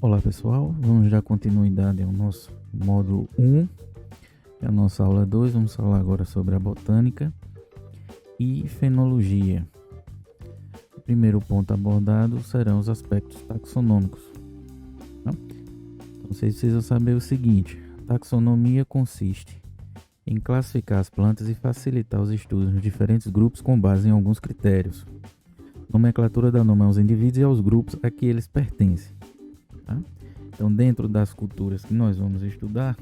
Olá pessoal, vamos dar continuidade ao nosso módulo 1, que é a nossa aula 2. Vamos falar agora sobre a botânica e fenologia. O primeiro ponto abordado serão os aspectos taxonômicos. Então, vocês precisam saber o seguinte: a taxonomia consiste em classificar as plantas e facilitar os estudos nos diferentes grupos com base em alguns critérios. Nomenclatura dá nome aos indivíduos e aos grupos a que eles pertencem. Tá? Então, dentro das culturas que nós vamos estudar,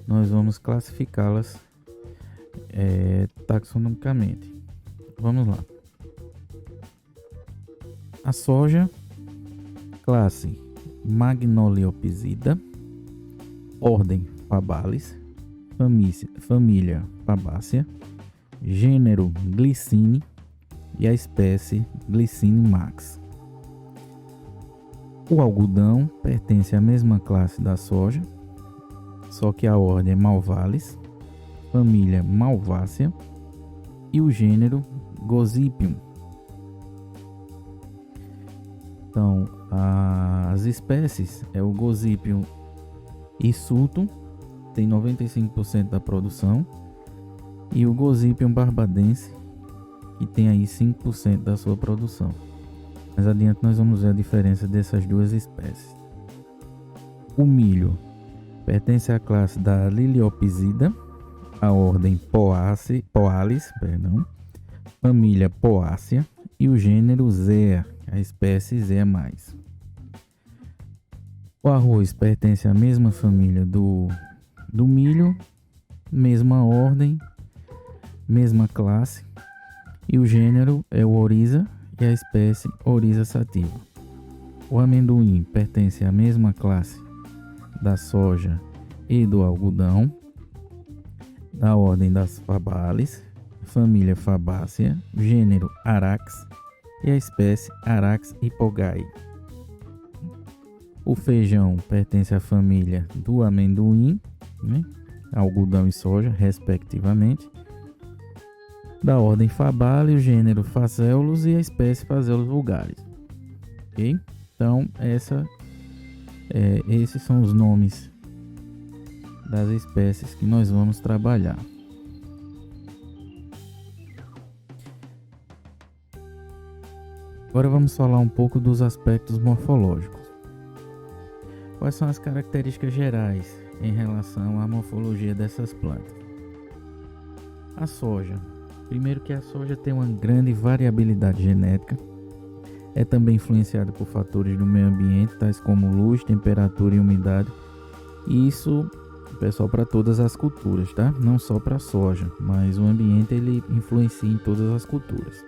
nós vamos classificá-las taxonomicamente. Vamos lá. A soja, classe Magnoliopsida, ordem Fabalis, família Fabaceae, gênero Glycine e a espécie Glycine max. O algodão pertence à mesma classe da soja, só que a ordem é Malvalis, família Malvaceae e o gênero Gossypium. Então, as espécies é o Gossypium hirsutum, tem 95% da produção, e o Gossypium barbadense, que tem aí 5% da sua produção. Mais adiante nós vamos ver a diferença dessas duas espécies. O milho pertence à classe da Liliopsida, a ordem Poalis, família Poácea e o gênero Zea, a espécie Zea mais. O arroz pertence à mesma família do milho, mesma ordem, mesma classe, e o gênero é o Oryza e a espécie Oryza sativa. O amendoim pertence à mesma classe da soja e do algodão, da ordem das Fabalis, família Fabaceae, gênero Arax e a espécie Arax hipogae. O feijão pertence à família do amendoim, algodão e soja, respectivamente, da ordem Fabalis, o gênero Phaseolus e a espécie Phaseolus vulgaris. Ok? Então, esses são os nomes das espécies que nós vamos trabalhar. Agora vamos falar um pouco dos aspectos morfológicos. Quais são as características gerais em relação à morfologia dessas plantas? A soja. Primeiro que a soja tem uma grande variabilidade genética, é também influenciada por fatores do meio ambiente, tais como luz, temperatura e umidade. E isso, pessoal, para todas as culturas, tá? Não só para a soja, mas o ambiente ele influencia em todas as culturas.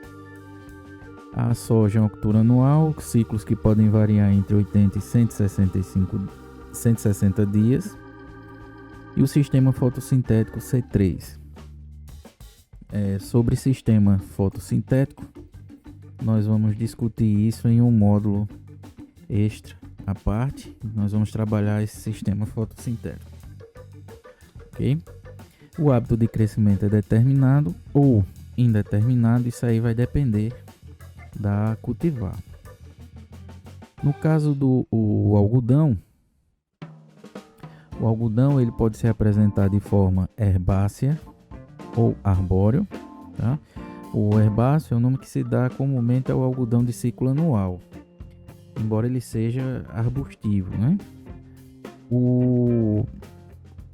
A soja é uma cultura anual, ciclos que podem variar entre 80 e 160 dias. E o sistema fotossintético C3. Sobre sistema fotossintético, nós vamos discutir isso em um módulo extra à parte. Nós vamos trabalhar esse sistema fotossintético. Ok? O hábito de crescimento é determinado ou indeterminado, isso aí vai depender da cultivar. No caso do algodão, o algodão ele pode ser apresentado de forma herbácea ou arbóreo, tá? O herbáceo é o nome que se dá comumente ao algodão de ciclo anual, embora ele seja arbustivo, né? O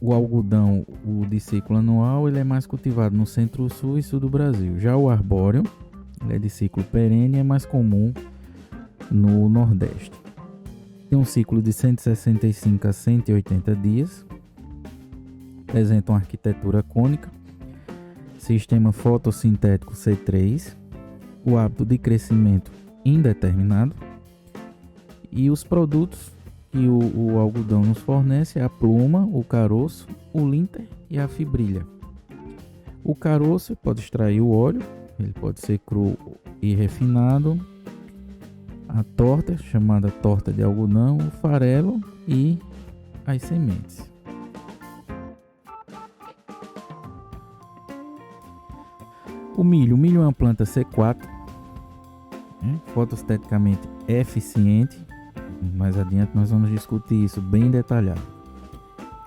algodão de ciclo anual ele é mais cultivado no centro-sul e sul do Brasil. Já o arbóreo ele é de ciclo perene e é mais comum no Nordeste. Tem um ciclo de 165 a 180 dias, apresenta uma arquitetura cônica, sistema fotossintético C3, o hábito de crescimento indeterminado, e os produtos que o algodão nos fornece é a pluma, o caroço, o linter e a fibrilha. O caroço pode extrair o óleo, ele pode ser cru e refinado, a torta, chamada torta de algodão, o farelo e as sementes. O milho é uma planta C4, fotossinteticamente eficiente, Mais adiante nós vamos discutir isso bem detalhado.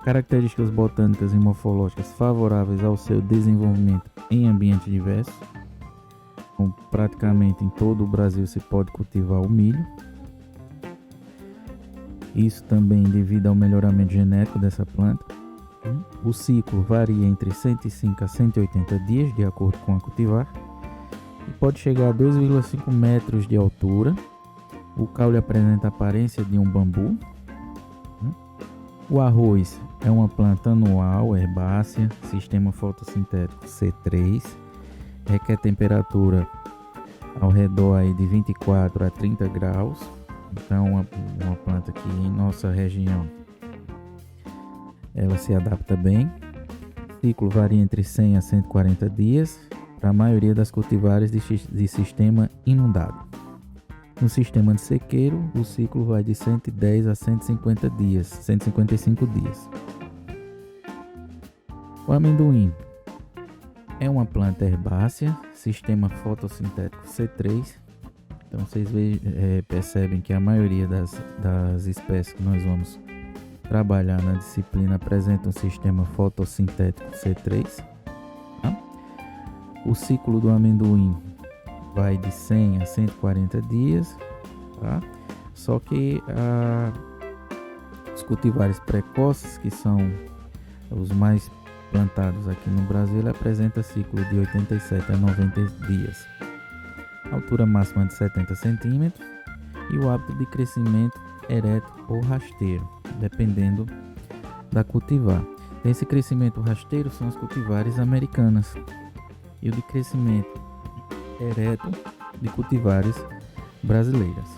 Características botânicas e morfológicas favoráveis ao seu desenvolvimento em ambientes diversos. Então, praticamente em todo o Brasil se pode cultivar o milho. Isso também devido ao melhoramento genético dessa planta. O ciclo varia entre 105 a 180 dias, de acordo com a cultivar, e pode chegar a 2,5 metros de altura. O caule apresenta a aparência de um bambu. O arroz é uma planta anual, herbácea, sistema fotossintético C3, requer temperatura ao redor aí de 24 a 30 graus. Então, uma planta que em nossa região ela se adapta bem. O ciclo varia entre 100 a 140 dias para a maioria das cultivares de sistema inundado. No sistema de sequeiro, o ciclo vai de 110 a 150 dias, 155 dias. O amendoim é uma planta herbácea, sistema fotossintético C3. Então vocês percebem que a maioria das espécies que nós vamos trabalhar na disciplina apresenta um sistema fotossintético C3. Tá? O ciclo do amendoim vai de 100 a 140 dias, tá? Só que os cultivares precoces, que são os mais plantados aqui no Brasil, ele apresenta ciclo de 87 a 90 dias. Altura máxima de 70 centímetros e o hábito de crescimento ereto ou rasteiro, dependendo da cultivar. Esse crescimento rasteiro são as cultivares americanas e o de crescimento ereto de cultivares brasileiras.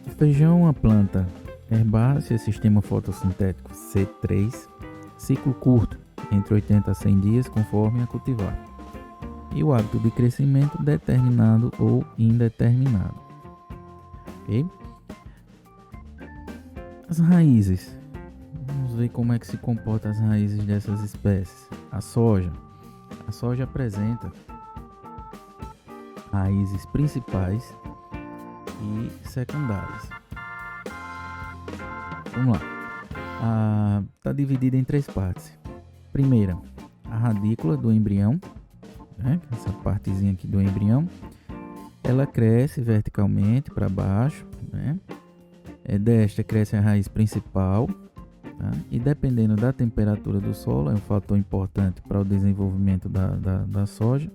O feijão é uma planta herbácea, sistema fotossintético C3, ciclo curto, entre 80 a 100 dias, conforme a cultivar, e o hábito de crescimento determinado ou indeterminado. Okay? As raízes. Vamos ver como é que se comportam as raízes dessas espécies. A soja. A soja apresenta raízes principais e secundárias. Vamos lá. Está dividida em 3 partes. Primeira, a radícula do embrião, né? Essa partezinha aqui do embrião, ela cresce verticalmente para baixo, né? Desta cresce a raiz principal, tá? E dependendo da temperatura do solo, é um fator importante para o desenvolvimento da soja.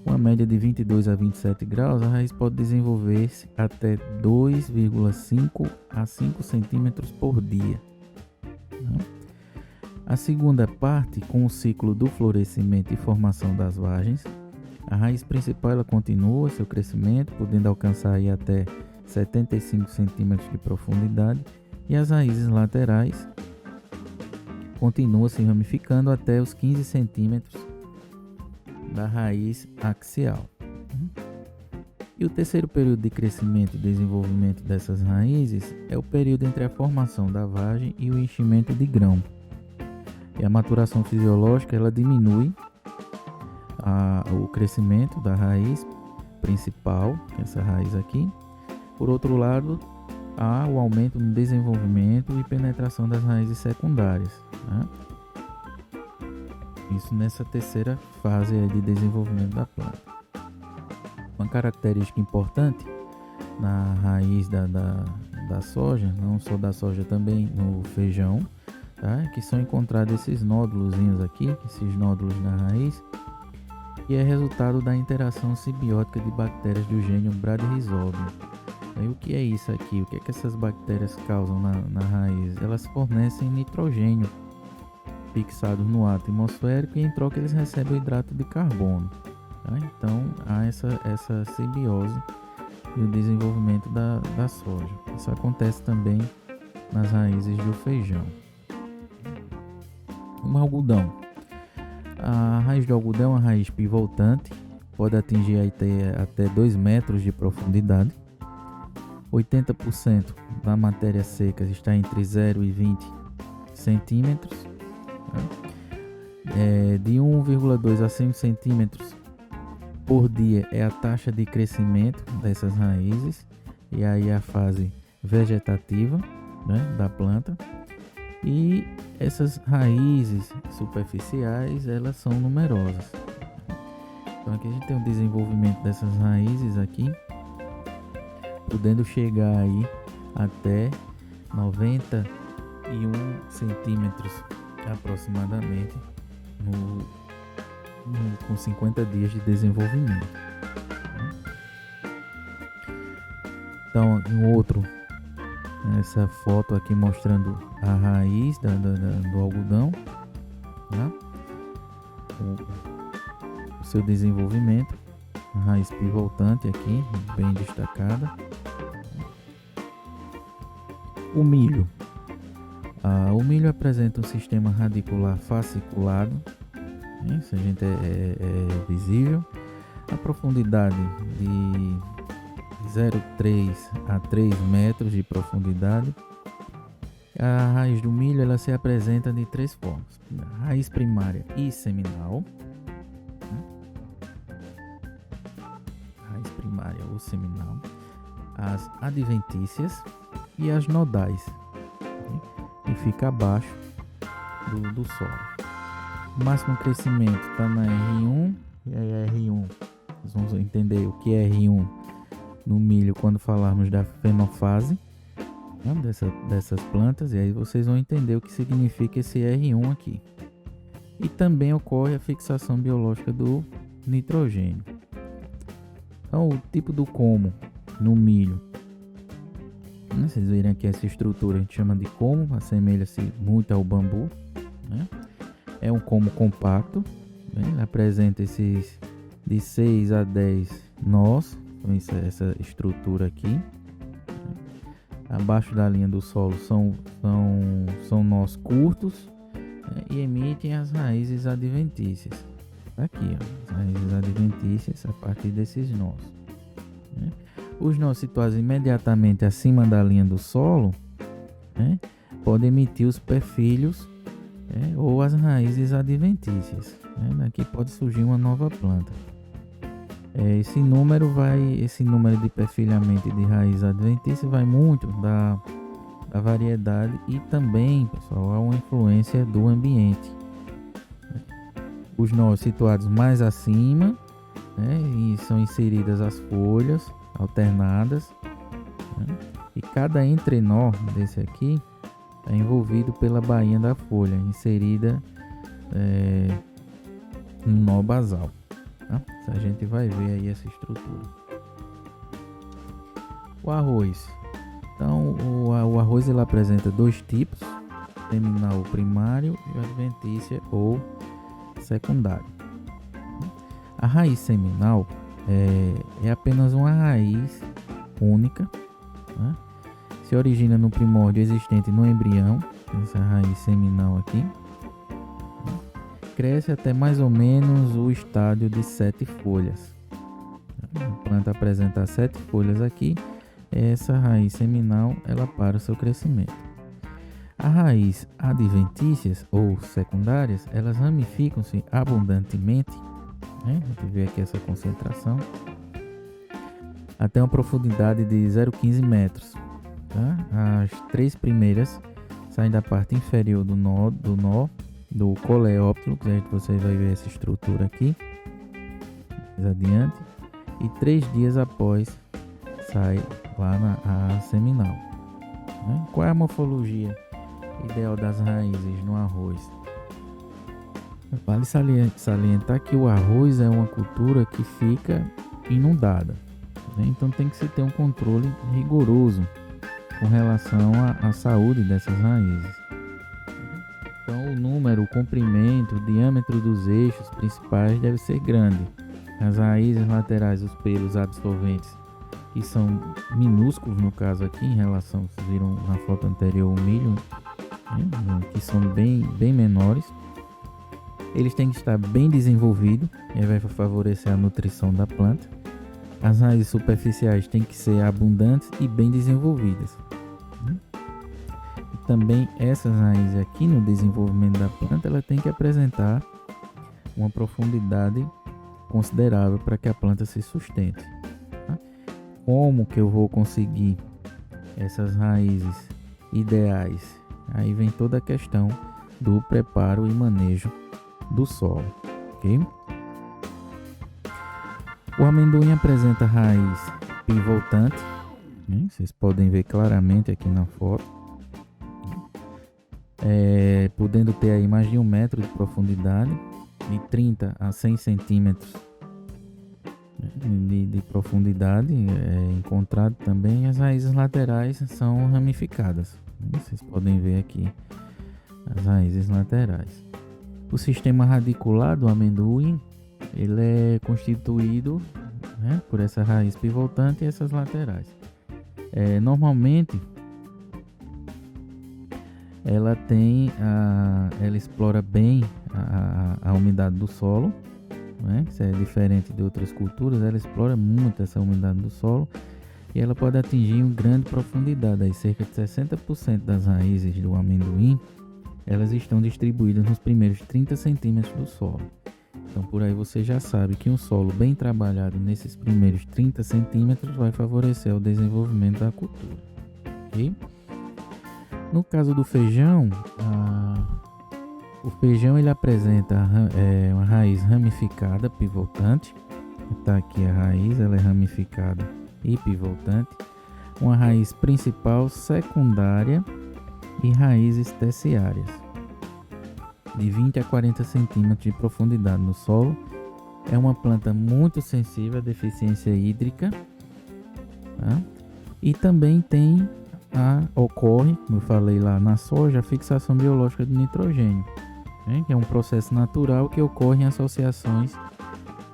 Com a média de 22 a 27 graus, a raiz pode desenvolver-se até 2,5 a 5 centímetros por dia. Tá? A segunda parte, com o ciclo do florescimento e formação das vagens, a raiz principal ela continua seu crescimento, podendo alcançar aí até 75 centímetros de profundidade, e as raízes laterais continuam se ramificando até os 15 centímetros da raiz axial. E o terceiro período de crescimento e desenvolvimento dessas raízes é o período entre a formação da vagem e o enchimento de grão. E a maturação fisiológica ela diminui o crescimento da raiz principal, que é essa raiz aqui. Por outro lado, há o aumento no desenvolvimento e penetração das raízes secundárias, né? Isso nessa terceira fase aí de desenvolvimento da planta. Uma característica importante na raiz da soja, não só da soja, também no feijão, tá? Que são encontrados esses nódulozinhos aqui, esses nódulos na raiz, que é resultado da interação simbiótica de bactérias do gênero Bradyrhizobium. E o que é isso aqui? O que é que essas bactérias causam na raiz? Elas fornecem nitrogênio fixado no ar atmosférico e em troca eles recebem o hidrato de carbono. Tá? Então há essa simbiose e o desenvolvimento da soja. Isso acontece também nas raízes do feijão. O algodão. A raiz do algodão é uma raiz pivotante, pode atingir até 2 metros de profundidade. 80% da matéria seca está entre 0 e 20 centímetros. De 1,2 a 100 centímetros por dia é a taxa de crescimento dessas raízes, e aí a fase vegetativa, né, da planta. E essas raízes superficiais, elas são numerosas. Então aqui a gente tem o desenvolvimento dessas raízes aqui, podendo chegar aí até 91 centímetros aproximadamente com 50 dias de desenvolvimento. Então, essa foto aqui mostrando a raiz do algodão, tá? O seu desenvolvimento, a raiz pivotante aqui, bem destacada. O milho. O milho apresenta um sistema radicular fasciculado, né? Isso a gente é visível. A profundidade de 0,3 a 3 metros de profundidade. A raiz do milho, ela se apresenta de três formas: raiz primária e seminal, raiz primária ou seminal, as adventícias e as nodais, e fica abaixo do solo. O máximo crescimento está na R1, e aí R1, vocês vão entender o que é R1 no milho quando falarmos da fenofase, né, dessas plantas, e aí vocês vão entender o que significa esse R1 aqui. E também ocorre a fixação biológica do nitrogênio. Então, o tipo do como no milho, né, vocês verem aqui essa estrutura, a gente chama de como, assemelha-se muito ao bambu, né? É um como compacto, né? Ele apresenta esses de 6 a 10 nós, essa estrutura aqui. Abaixo da linha do solo são nós curtos, né, e emitem as raízes adventícias. Aqui, ó, as raízes adventícias a partir desses nós, né. Os nós situados imediatamente acima da linha do solo, né, podem emitir os perfilhos, né, ou as raízes adventícias, né. Daqui pode surgir uma nova planta. Esse número de perfilhamento de raiz adventícia vai muito da variedade, e também, pessoal, há uma influência do ambiente. Os nós situados mais acima, né, e são inseridas as folhas alternadas, né, e cada entrenó desse aqui é envolvido pela bainha da folha, inserida um nó basal. Tá? A gente vai ver aí essa estrutura. O arroz. Então, o arroz ele apresenta dois tipos: seminal primário e adventícia ou secundário. A raiz seminal é apenas uma raiz única, né? Se origina no primórdio existente no embrião, essa raiz seminal aqui. Cresce até mais ou menos o estádio de 7 folhas. A planta apresenta 7 folhas aqui. Essa raiz seminal, ela para o seu crescimento. A raiz adventícias ou secundárias, elas ramificam-se abundantemente, né? A gente vê aqui essa concentração até uma profundidade de 0,15 metros. Tá? As 3 primeiras saem da parte inferior do do coleóptero, que você vai ver essa estrutura aqui mais adiante, e 3 dias após sai lá na seminal, né? Qual é a morfologia ideal das raízes no arroz? Vale salientar que o arroz é uma cultura que fica inundada, né? Então tem que se ter um controle rigoroso com relação à saúde dessas raízes. Então, o número, o comprimento, o diâmetro dos eixos principais deve ser grande. As raízes laterais, os pelos absorventes, que são minúsculos no caso aqui, em relação, vocês viram na foto anterior o milho, né, que são bem menores. Eles têm que estar bem desenvolvidos, e vai favorecer a nutrição da planta. As raízes superficiais têm que ser abundantes e bem desenvolvidas. Também essas raízes aqui no desenvolvimento da planta, ela tem que apresentar uma profundidade considerável para que a planta se sustente. Tá? Como que eu vou conseguir essas raízes ideais? Aí vem toda a questão do preparo e manejo do solo, ok? O amendoim apresenta raiz pivotante, né? Vocês podem ver claramente aqui na foto, podendo ter aí mais de 1 metro de profundidade, de 30 a 100 centímetros de profundidade. Encontrado também as raízes laterais são ramificadas, né? Vocês podem ver aqui as raízes laterais. O sistema radicular do amendoim, ele é constituído, né, por essa raiz pivotante e essas laterais. Normalmente ela explora bem a umidade do solo, né? Isso é diferente de outras culturas. Ela explora muito essa umidade do solo e ela pode atingir uma grande profundidade. Aí, cerca de 60% das raízes do amendoim, elas estão distribuídas nos primeiros 30 centímetros do solo. Então, por aí você já sabe que um solo bem trabalhado nesses primeiros 30 centímetros vai favorecer o desenvolvimento da cultura. Okay? No caso do feijão, o feijão ele apresenta uma raiz ramificada, pivotante. Está aqui a raiz, ela é ramificada e pivotante. Uma raiz principal, secundária e raízes terciárias, de 20 a 40 centímetros de profundidade no solo. É uma planta muito sensível à deficiência hídrica, tá? E também ocorre, como eu falei lá na soja, a fixação biológica do nitrogênio, né? Que é um processo natural que ocorre em associações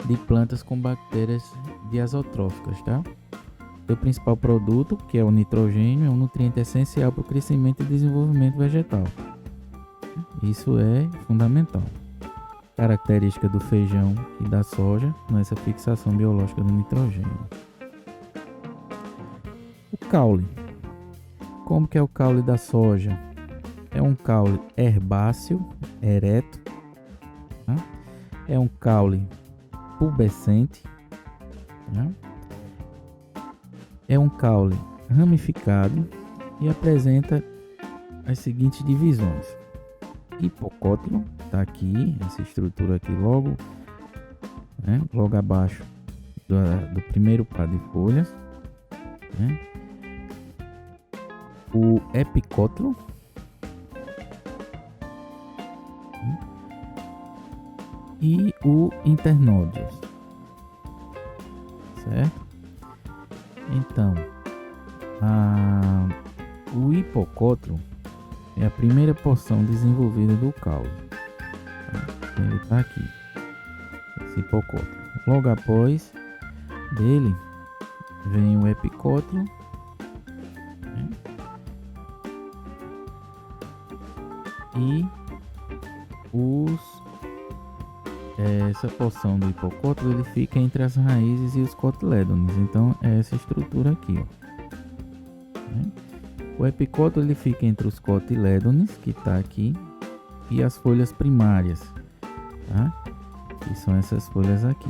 de plantas com bactérias diazotróficas, tá? O principal produto, que é o nitrogênio, é um nutriente essencial para o crescimento e desenvolvimento vegetal. Isso é fundamental. Característica do feijão e da soja nessa fixação biológica do nitrogênio. O caule. Como que é o caule da soja? É um caule herbáceo, ereto, tá? É um caule pubescente, tá? É um caule ramificado e apresenta as seguintes divisões: hipocótilo, está aqui, essa estrutura aqui logo, né, logo abaixo do primeiro par de folhas, né? O epicótilo, e o internódios, certo? Então, o hipocótilo é a primeira porção desenvolvida do caule. Ele está aqui, esse hipocótilo. Logo após dele vem o epicótilo, né? E essa porção do hipocótilo ele fica entre as raízes e os cotilédones. Então é essa estrutura aqui, ó. O epicótilo ele fica entre os cotilédones, que está aqui, e as folhas primárias, tá? Que são essas folhas aqui.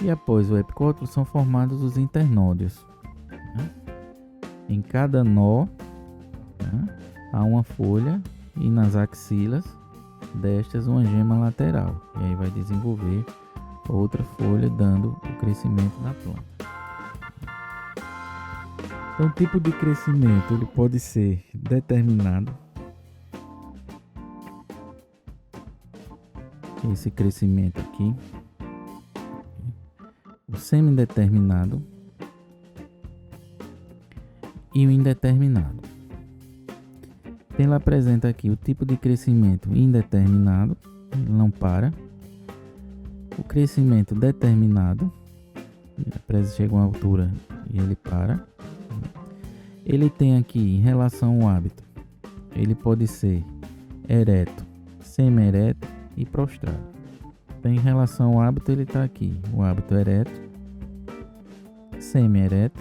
E após o epicótilo são formados os internódios, tá? Em cada nó, tá, há uma folha e nas axilas destas uma gema lateral. E aí vai desenvolver outra folha, dando o crescimento da planta. Então, o tipo de crescimento ele pode ser determinado. Esse crescimento aqui. O semi-determinado e o indeterminado. Ele apresenta aqui o tipo de crescimento indeterminado, ele não para. O crescimento determinado, chega a uma altura e ele para. Ele tem aqui, em relação ao hábito, ele pode ser ereto, semi-ereto e prostrado. Então, em relação ao hábito, ele está aqui, o hábito ereto, semi-ereto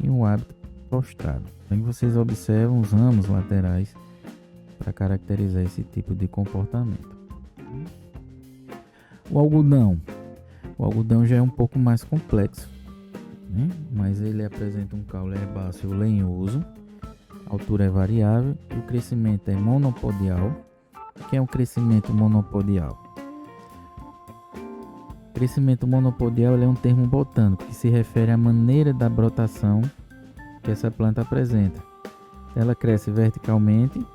e o hábito prostrado. Então, vocês observam os ramos laterais para caracterizar esse tipo de comportamento. O algodão. O algodão já é um pouco mais complexo, né? Mas ele apresenta um caule herbáceo lenhoso, a altura é variável e o crescimento é monopodial. O que é um crescimento monopodial? Crescimento monopodial é um termo botânico que se refere à maneira da brotação que essa planta apresenta. Ela cresce verticalmente,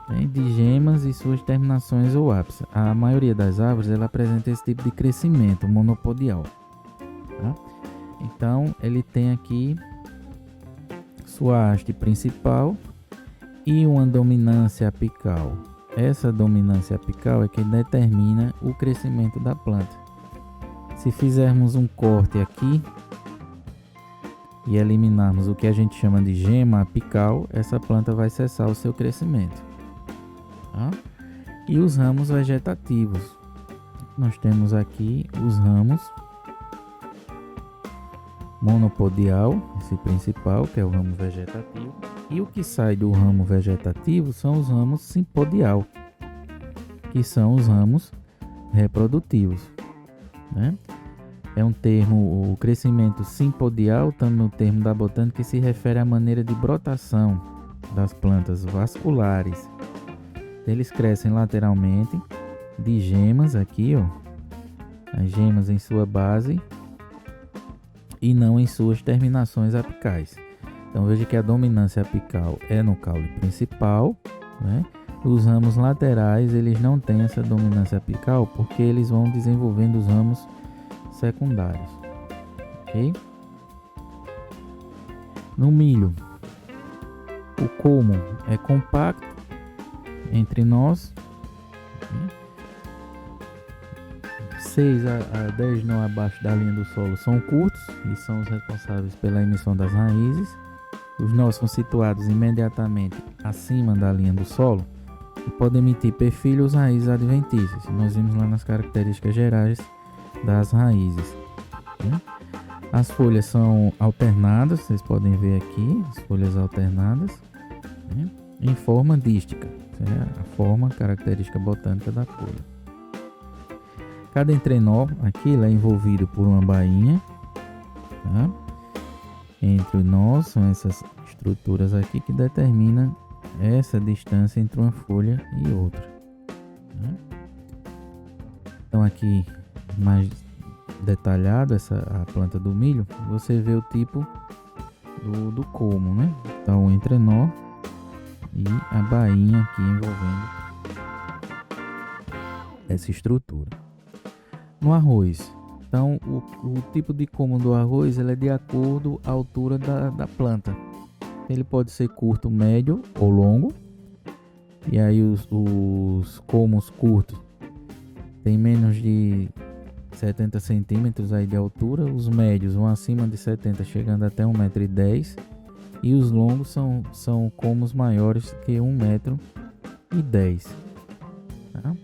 né, de gemas e suas terminações ou ápice. A maioria das árvores ela apresenta esse tipo de crescimento monopodial. Tá? Então ele tem aqui sua haste principal e uma dominância apical. Essa dominância apical é que determina o crescimento da planta. Se fizermos um corte aqui e eliminarmos o que a gente chama de gema apical, essa planta vai cessar o seu crescimento. Tá? E os ramos vegetativos. Nós temos aqui os ramos monopodial, esse principal, que é o ramo vegetativo. E o que sai do ramo vegetativo são os ramos simpodial, que são os ramos reprodutivos, né? É um termo, o crescimento simpodial, também um termo da botânica que se refere à maneira de brotação das plantas vasculares. Eles crescem lateralmente de gemas aqui, ó, as gemas em sua base e não em suas terminações apicais. Então veja que a dominância apical é no caule principal, né? Os ramos laterais eles não têm essa dominância apical porque eles vão desenvolvendo os ramos secundários, ok? No milho, o colmo é compacto entre nós, 6 a 10 nó abaixo da linha do solo são curtos e são os responsáveis pela emissão das raízes. Os nós são situados imediatamente acima da linha do solo e podem emitir perfilhos raízes adventícias. Nós vimos lá nas características gerais das raízes. As folhas são alternadas, vocês podem ver aqui, as folhas alternadas, em forma dística, a forma característica botânica da folha. Cada entrenó aqui é envolvido por uma bainha, tá? Entre nós são essas estruturas aqui que determinam essa distância entre uma folha e outra. Então aqui mais detalhado a planta do milho, você vê o tipo do colmo, né? Então o entrenó e a bainha aqui envolvendo essa estrutura. No arroz, então o tipo de colmo do arroz ele é de acordo à altura da planta. Ele pode ser curto, médio ou longo. E aí os colmos curtos tem menos de 70 centímetros aí de altura, os médios vão acima de 70, chegando até 1,10 m, e os longos são colmos maiores que 1,10 m. Tá?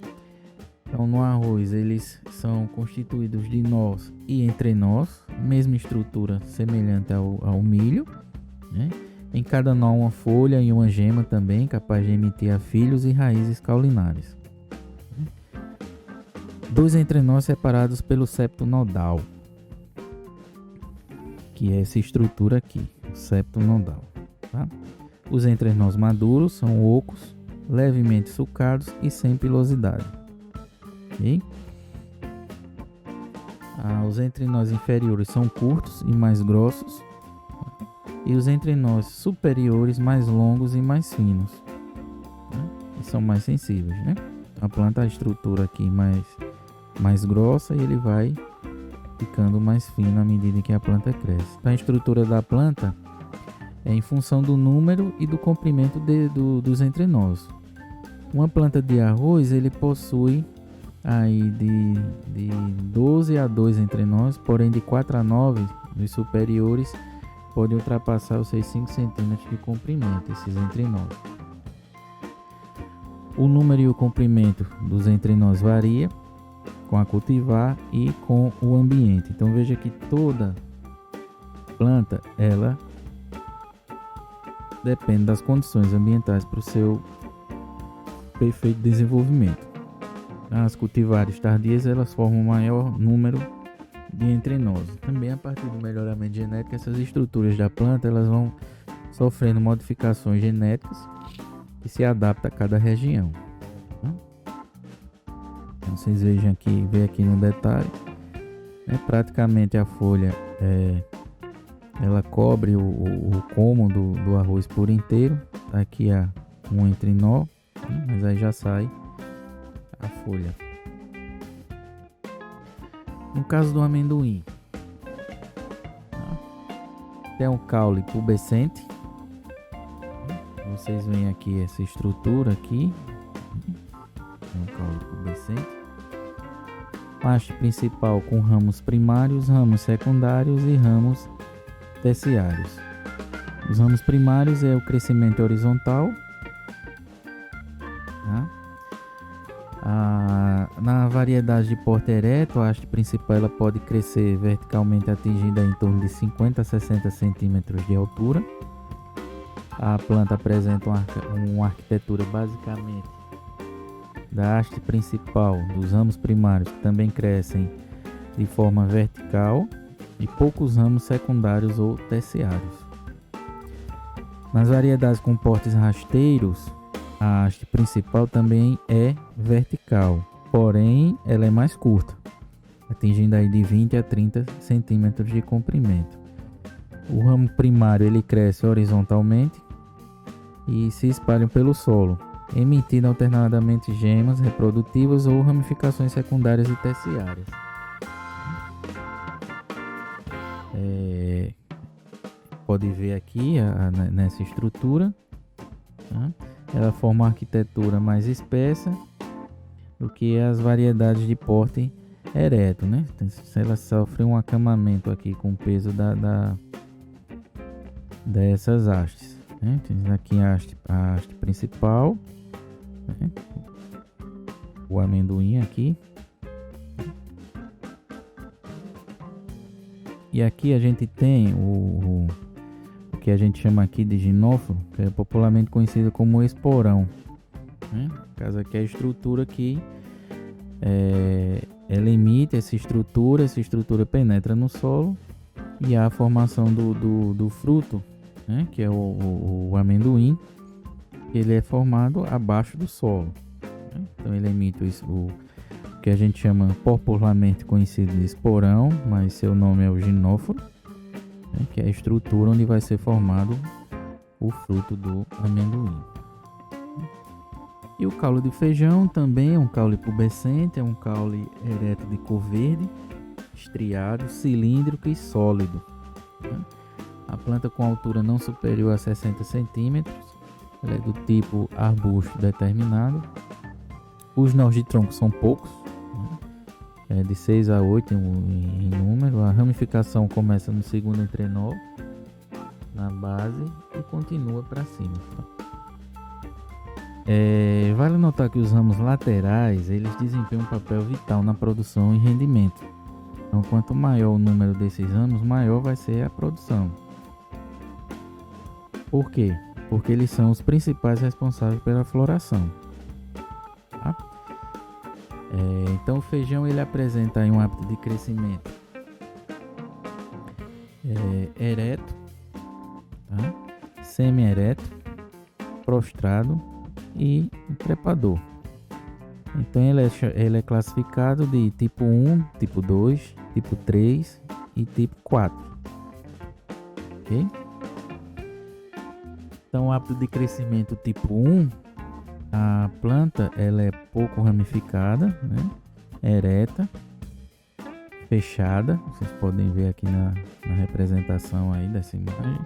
Então no arroz eles são constituídos de nós e entrenós, mesma estrutura semelhante ao milho, né? Em cada nó uma folha e uma gema também, capaz de emitir afilhos e raízes caulinares. 2 entrenós separados pelo septo nodal, que é essa estrutura aqui, o septo nodal. Tá? Os entrenós maduros são ocos, levemente sulcados e sem pilosidade. Okay? Os entrenós inferiores são curtos e mais grossos, e os entrenós superiores mais longos e mais finos, né? E são mais sensíveis, né? A planta, a estrutura aqui mais grossa, e ele vai ficando mais fino à medida que a planta cresce. Então, a estrutura da planta é em função do número e do comprimento dos entrenós. Uma planta de arroz ele possui aí de 12 a 2 entrenós, porém de 4 a 9 nos superiores podem ultrapassar os 5 centímetros de comprimento, esses entrenós. O número e o comprimento dos entrenós varia com a cultivar e com o ambiente. Então veja que toda planta ela depende das condições ambientais para o seu perfeito desenvolvimento. As cultivares tardias elas formam maior número de entrenoses. Também a partir do melhoramento genético, essas estruturas da planta elas vão sofrendo modificações genéticas que se adaptam a cada região. Então vocês vejam aqui, vê aqui no detalhe, praticamente a folha ela cobre o cômodo do arroz por inteiro. Aqui há um entrinó, mas aí já sai a folha. No caso do amendoim, tem um caule pubescente. Vocês veem aqui essa estrutura aqui, um caule pubescente. Haste principal com ramos primários, ramos secundários e ramos terciários. Os ramos primários é o crescimento horizontal. Na variedade de porte ereto, a haste principal ela pode crescer verticalmente, atingindo em torno de 50 a 60 centímetros de altura. A planta apresenta uma arquitetura basicamente da haste principal, dos ramos primários, que também crescem de forma vertical, e poucos ramos secundários ou terciários. Nas variedades com portes rasteiros, a haste principal também é vertical, porém ela é mais curta, atingindo aí de 20 a 30 centímetros de comprimento. O ramo primário ele cresce horizontalmente e se espalham pelo solo, emitindo alternadamente gemas reprodutivas ou ramificações secundárias e terciárias. Pode ver aqui nessa estrutura, ela forma uma arquitetura mais espessa do que as variedades de porte ereto, Ela sofre um acamamento aqui com o peso dessas hastes. Tem aqui a haste principal, o amendoim aqui, e aqui a gente tem o que a gente chama aqui de ginóforo, que é popularmente conhecido como esporão. Caso aqui é a estrutura que ela emite essa estrutura penetra no solo e há a formação do fruto, que é o amendoim. Ele é formado abaixo do solo, então ele emite o que a gente chama popularmente conhecido de esporão, mas seu nome é o ginóforo, que é a estrutura onde vai ser formado o fruto do amendoim. E o caule de feijão também é um caule pubescente, é um caule ereto de cor verde, estriado, cilíndrico e sólido. A planta com altura não superior a 60 centímetros, ela é do tipo arbusto determinado. Os nós de tronco são poucos, de 6 a 8 em número. A ramificação começa no segundo entrenó, na base, e continua para cima. Vale notar que os ramos laterais eles desempenham um papel vital na produção e rendimento. Então, quanto maior o número desses ramos, maior vai ser a produção. Por quê? Porque eles são os principais responsáveis pela floração. Então o feijão ele apresenta aí um hábito de crescimento ereto, semi-ereto, prostrado e trepador. Então ele é classificado de tipo 1, tipo 2, tipo 3 e tipo 4. Ok? Então o hábito de crescimento tipo 1, a planta ela é pouco ramificada, ereta, fechada. Vocês podem ver aqui na representação aí dessa imagem.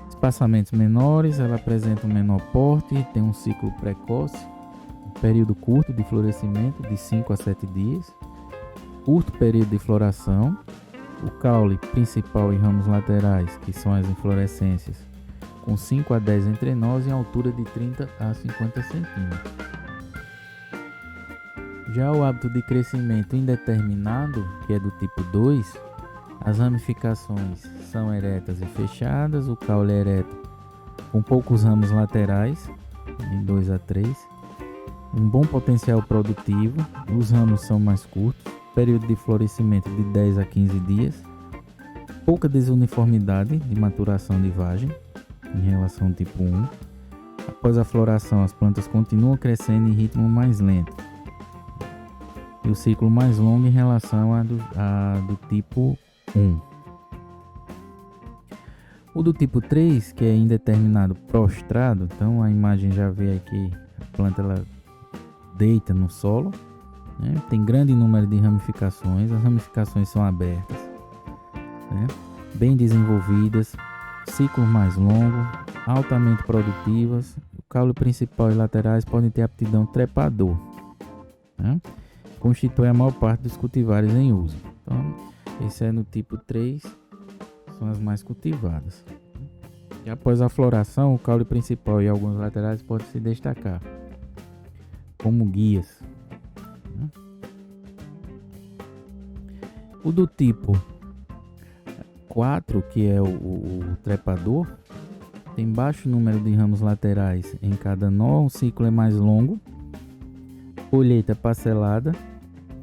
Espaçamentos menores, ela apresenta um menor porte, tem um ciclo precoce, um período curto de florescimento de 5 a 7 dias, curto período de floração, o caule principal e ramos laterais, que são as inflorescências, com 5 a 10 entrenós em altura de 30 a 50 centímetros. Já o hábito de crescimento indeterminado, que é do tipo 2, as ramificações são eretas e fechadas, o caule é ereto com poucos ramos laterais, de 2 a 3, um bom potencial produtivo, os ramos são mais curtos, período de florescimento de 10 a 15 dias, pouca desuniformidade de maturação de vagem em relação ao tipo 1. Após a floração, as plantas continuam crescendo em ritmo mais lento e o ciclo mais longo em relação a do tipo 1. O do tipo 3, que é indeterminado prostrado, então a imagem já vê aqui a planta ela deita no solo, né? Tem grande número de ramificações, as ramificações são abertas, né? Bem desenvolvidas, ciclo mais longo, altamente produtivas, o caule principal e laterais podem ter aptidão trepador, né? Constitui a maior parte dos cultivares em uso. Então, esse é no tipo 3, são as mais cultivadas. E após a floração, o caule principal e alguns laterais podem se destacar como guias. O do tipo 4, que é o trepador, tem baixo número de ramos laterais em cada nó, o ciclo é mais longo, colheita parcelada,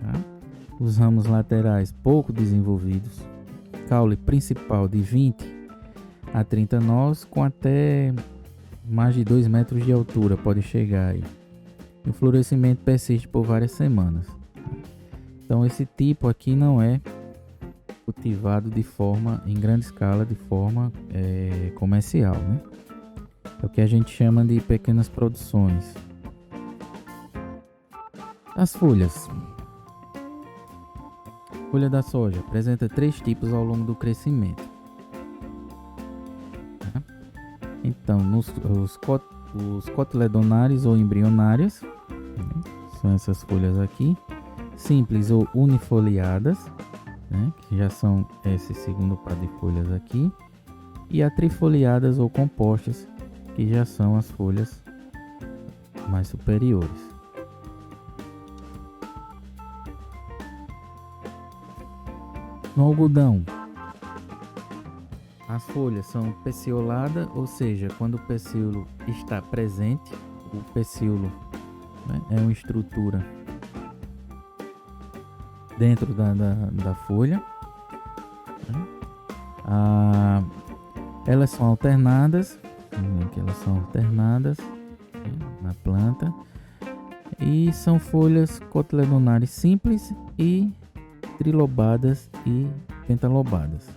tá? Os ramos laterais pouco desenvolvidos, caule principal de 20 a 30 nós, com até mais de 2 metros de altura pode chegar aí. O florescimento persiste por várias semanas. Então esse tipo aqui não é cultivado de forma em grande escala, de forma comercial, né? É o que a gente chama de pequenas produções. As folhas. Folha da soja apresenta 3 tipos ao longo do crescimento. Então, os cotiledonares ou embrionárias, são essas folhas aqui, simples ou unifoliadas, né, que já são esse segundo par de folhas aqui, e atrifoliadas ou compostas, que já são as folhas mais superiores. No algodão, as folhas são pecioladas, ou seja, quando o pecíolo está presente, o pecíolo, né, é uma estrutura dentro da folha, né? Elas são alternadas, aqui elas são alternadas, né, na planta, e são folhas cotiledonares simples e trilobadas e pentalobadas.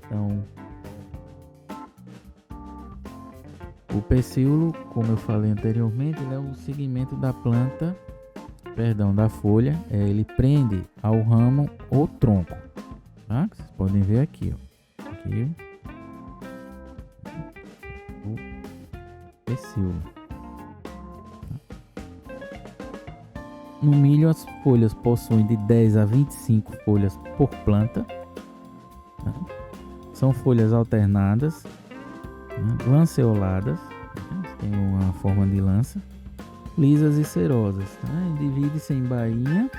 Então, o pecíolo, como eu falei anteriormente, ele é um segmento da planta, da folha, ele prende ao ramo ou tronco, tá? Vocês podem ver aqui, ó. Aqui o pecíolo. No milho, as folhas possuem de 10 a 25 folhas por planta, tá? São folhas alternadas, né, lanceoladas, né, tem uma forma de lança, lisas e cerosas, né? Divide-se em bainha,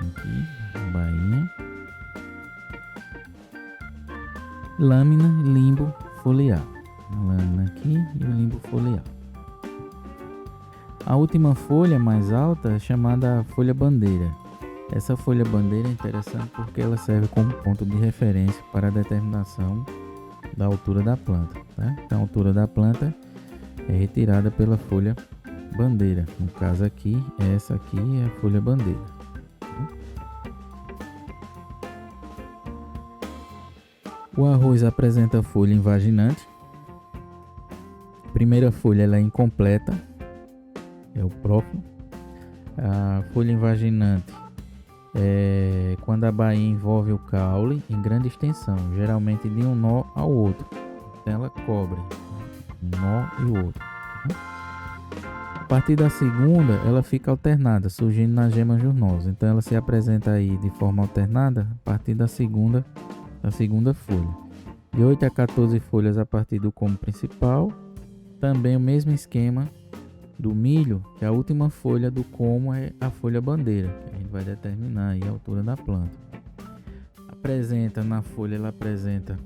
aqui, bainha, lâmina, limbo, foliar. A lâmina aqui e o limbo foliar. A última folha mais alta é chamada folha bandeira. Essa folha bandeira é interessante porque ela serve como ponto de referência para a determinação da altura da planta, tá? Então a altura da planta é retirada pela folha bandeira. No caso aqui, essa aqui é a folha bandeira. O arroz apresenta folha invaginante. A primeira folha ela é incompleta, é o prófilo. A folha invaginante é quando a bainha envolve o caule em grande extensão, geralmente de um nó ao outro. Então ela cobre um nó e o outro. A partir da segunda, ela fica alternada, surgindo na gema junosa. Então ela se apresenta aí de forma alternada a partir da segunda folha. De 8 a 14 folhas a partir do como principal. Também o mesmo esquema do milho, que a última folha do como é a folha bandeira, que a gente vai determinar aí a altura da planta. Na folha ela apresenta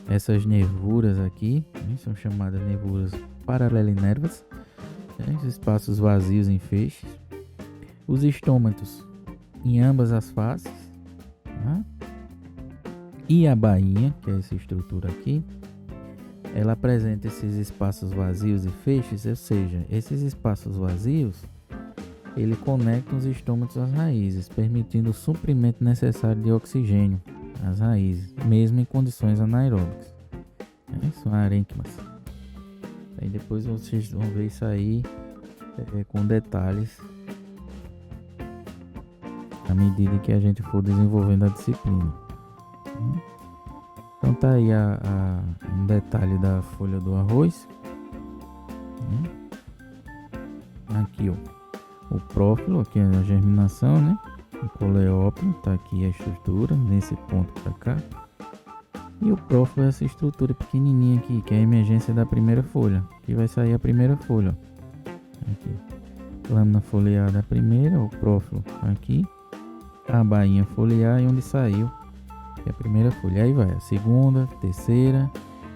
essas nervuras aqui, né, são chamadas nervuras paralelinervas, Os espaços vazios em feixes. Os estômatos em ambas as faces. Tá? E a bainha, que é essa estrutura aqui, ela apresenta esses espaços vazios e feixes, ou seja, esses espaços vazios, ele conecta os estômatos às raízes, permitindo o suprimento necessário de oxigênio às raízes, mesmo em condições anaeróbicas. São arênquimas. Aí depois vocês vão ver isso aí com detalhes à medida que a gente for desenvolvendo a disciplina. Então tá aí um detalhe da folha do arroz. Aqui o prófilo, aqui é a germinação, né? O coleóptero, tá aqui a estrutura, nesse ponto pra cá. E o prófilo é essa estrutura pequenininha aqui, que é a emergência da primeira folha. Aqui vai sair a primeira folha, ó. Aqui. Lâmina foliada a primeira, o prófilo aqui. A bainha foliar e onde saiu, que é a primeira folha. Aí vai a segunda, terceira,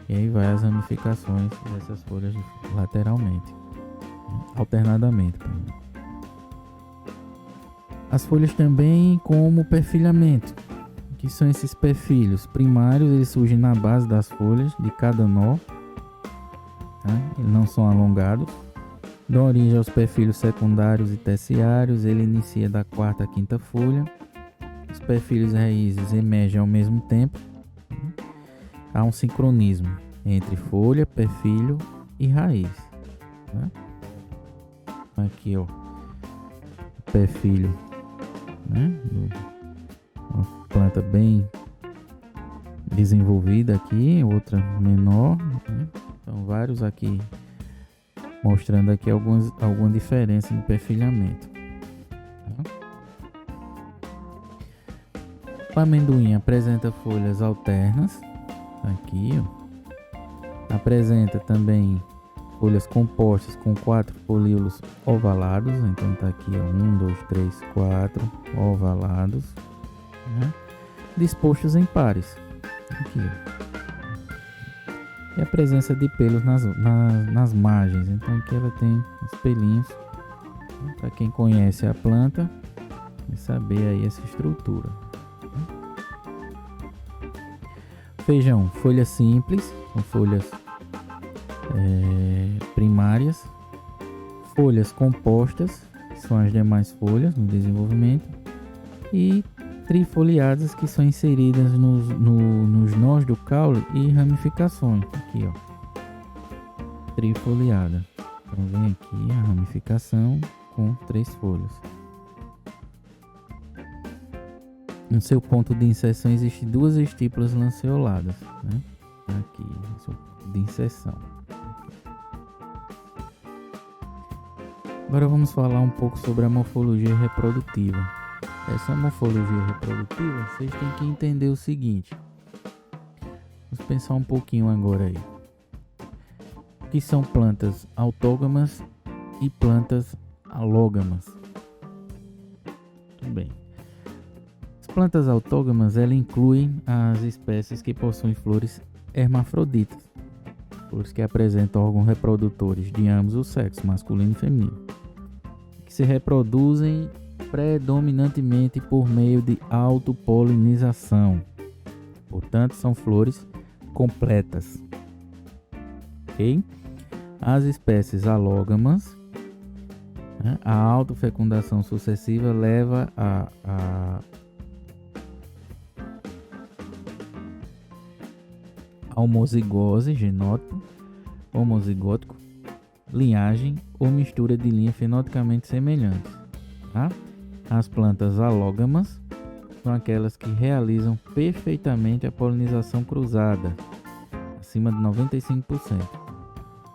e aí vai as ramificações dessas folhas lateralmente, alternadamente. As folhas também como perfilhamento, que são esses perfilhos primários, eles surgem na base das folhas de cada nó, tá? Eles não são alongados. Dão origem aos perfilhos secundários e terciários, ele inicia da quarta à quinta folha. Os perfilhos raízes emergem ao mesmo tempo. Há um sincronismo entre folha, perfilho e raiz, tá? Aqui, ó, o perfilho, né? Uma planta bem desenvolvida aqui, outra menor, né? Então vários aqui mostrando aqui alguma diferença no perfilhamento. O amendoim apresenta folhas alternas, aqui, ó. Apresenta também folhas compostas com 4 folíolos ovalados, então tá aqui, ó, 1, 2, 3, 4 ovalados, né? Dispostos em pares, aqui, ó. E a presença de pelos nas margens, então aqui ela tem os pelinhos, para quem conhece a planta e saber aí essa estrutura. Feijão, folhas simples, são folhas primárias. Folhas compostas, que são as demais folhas no desenvolvimento. E trifoliadas, que são inseridas nos nós do caule e ramificações. Aqui, ó, trifoliada. Então vem aqui a ramificação com 3 folhas. No seu ponto de inserção existem 2 estípulas lanceoladas, né? Aqui, no seu ponto de inserção. Agora vamos falar um pouco sobre a morfologia reprodutiva. Essa morfologia reprodutiva, vocês têm que entender o seguinte. Vamos pensar um pouquinho agora aí. O que são plantas autógamas e plantas alógamas? Tudo bem. As plantas autógamas, ela incluem as espécies que possuem flores hermafroditas, flores que apresentam órgãos reprodutores de ambos os sexos, masculino e feminino, que se reproduzem predominantemente por meio de autopolinização. Portanto, são flores completas. Ok? As espécies alógamas, né, a autofecundação sucessiva leva a homozigose, genótipo, homozigótico, linhagem ou mistura de linhas fenoticamente semelhantes. Tá? As plantas alógamas são aquelas que realizam perfeitamente a polinização cruzada, acima de 95%.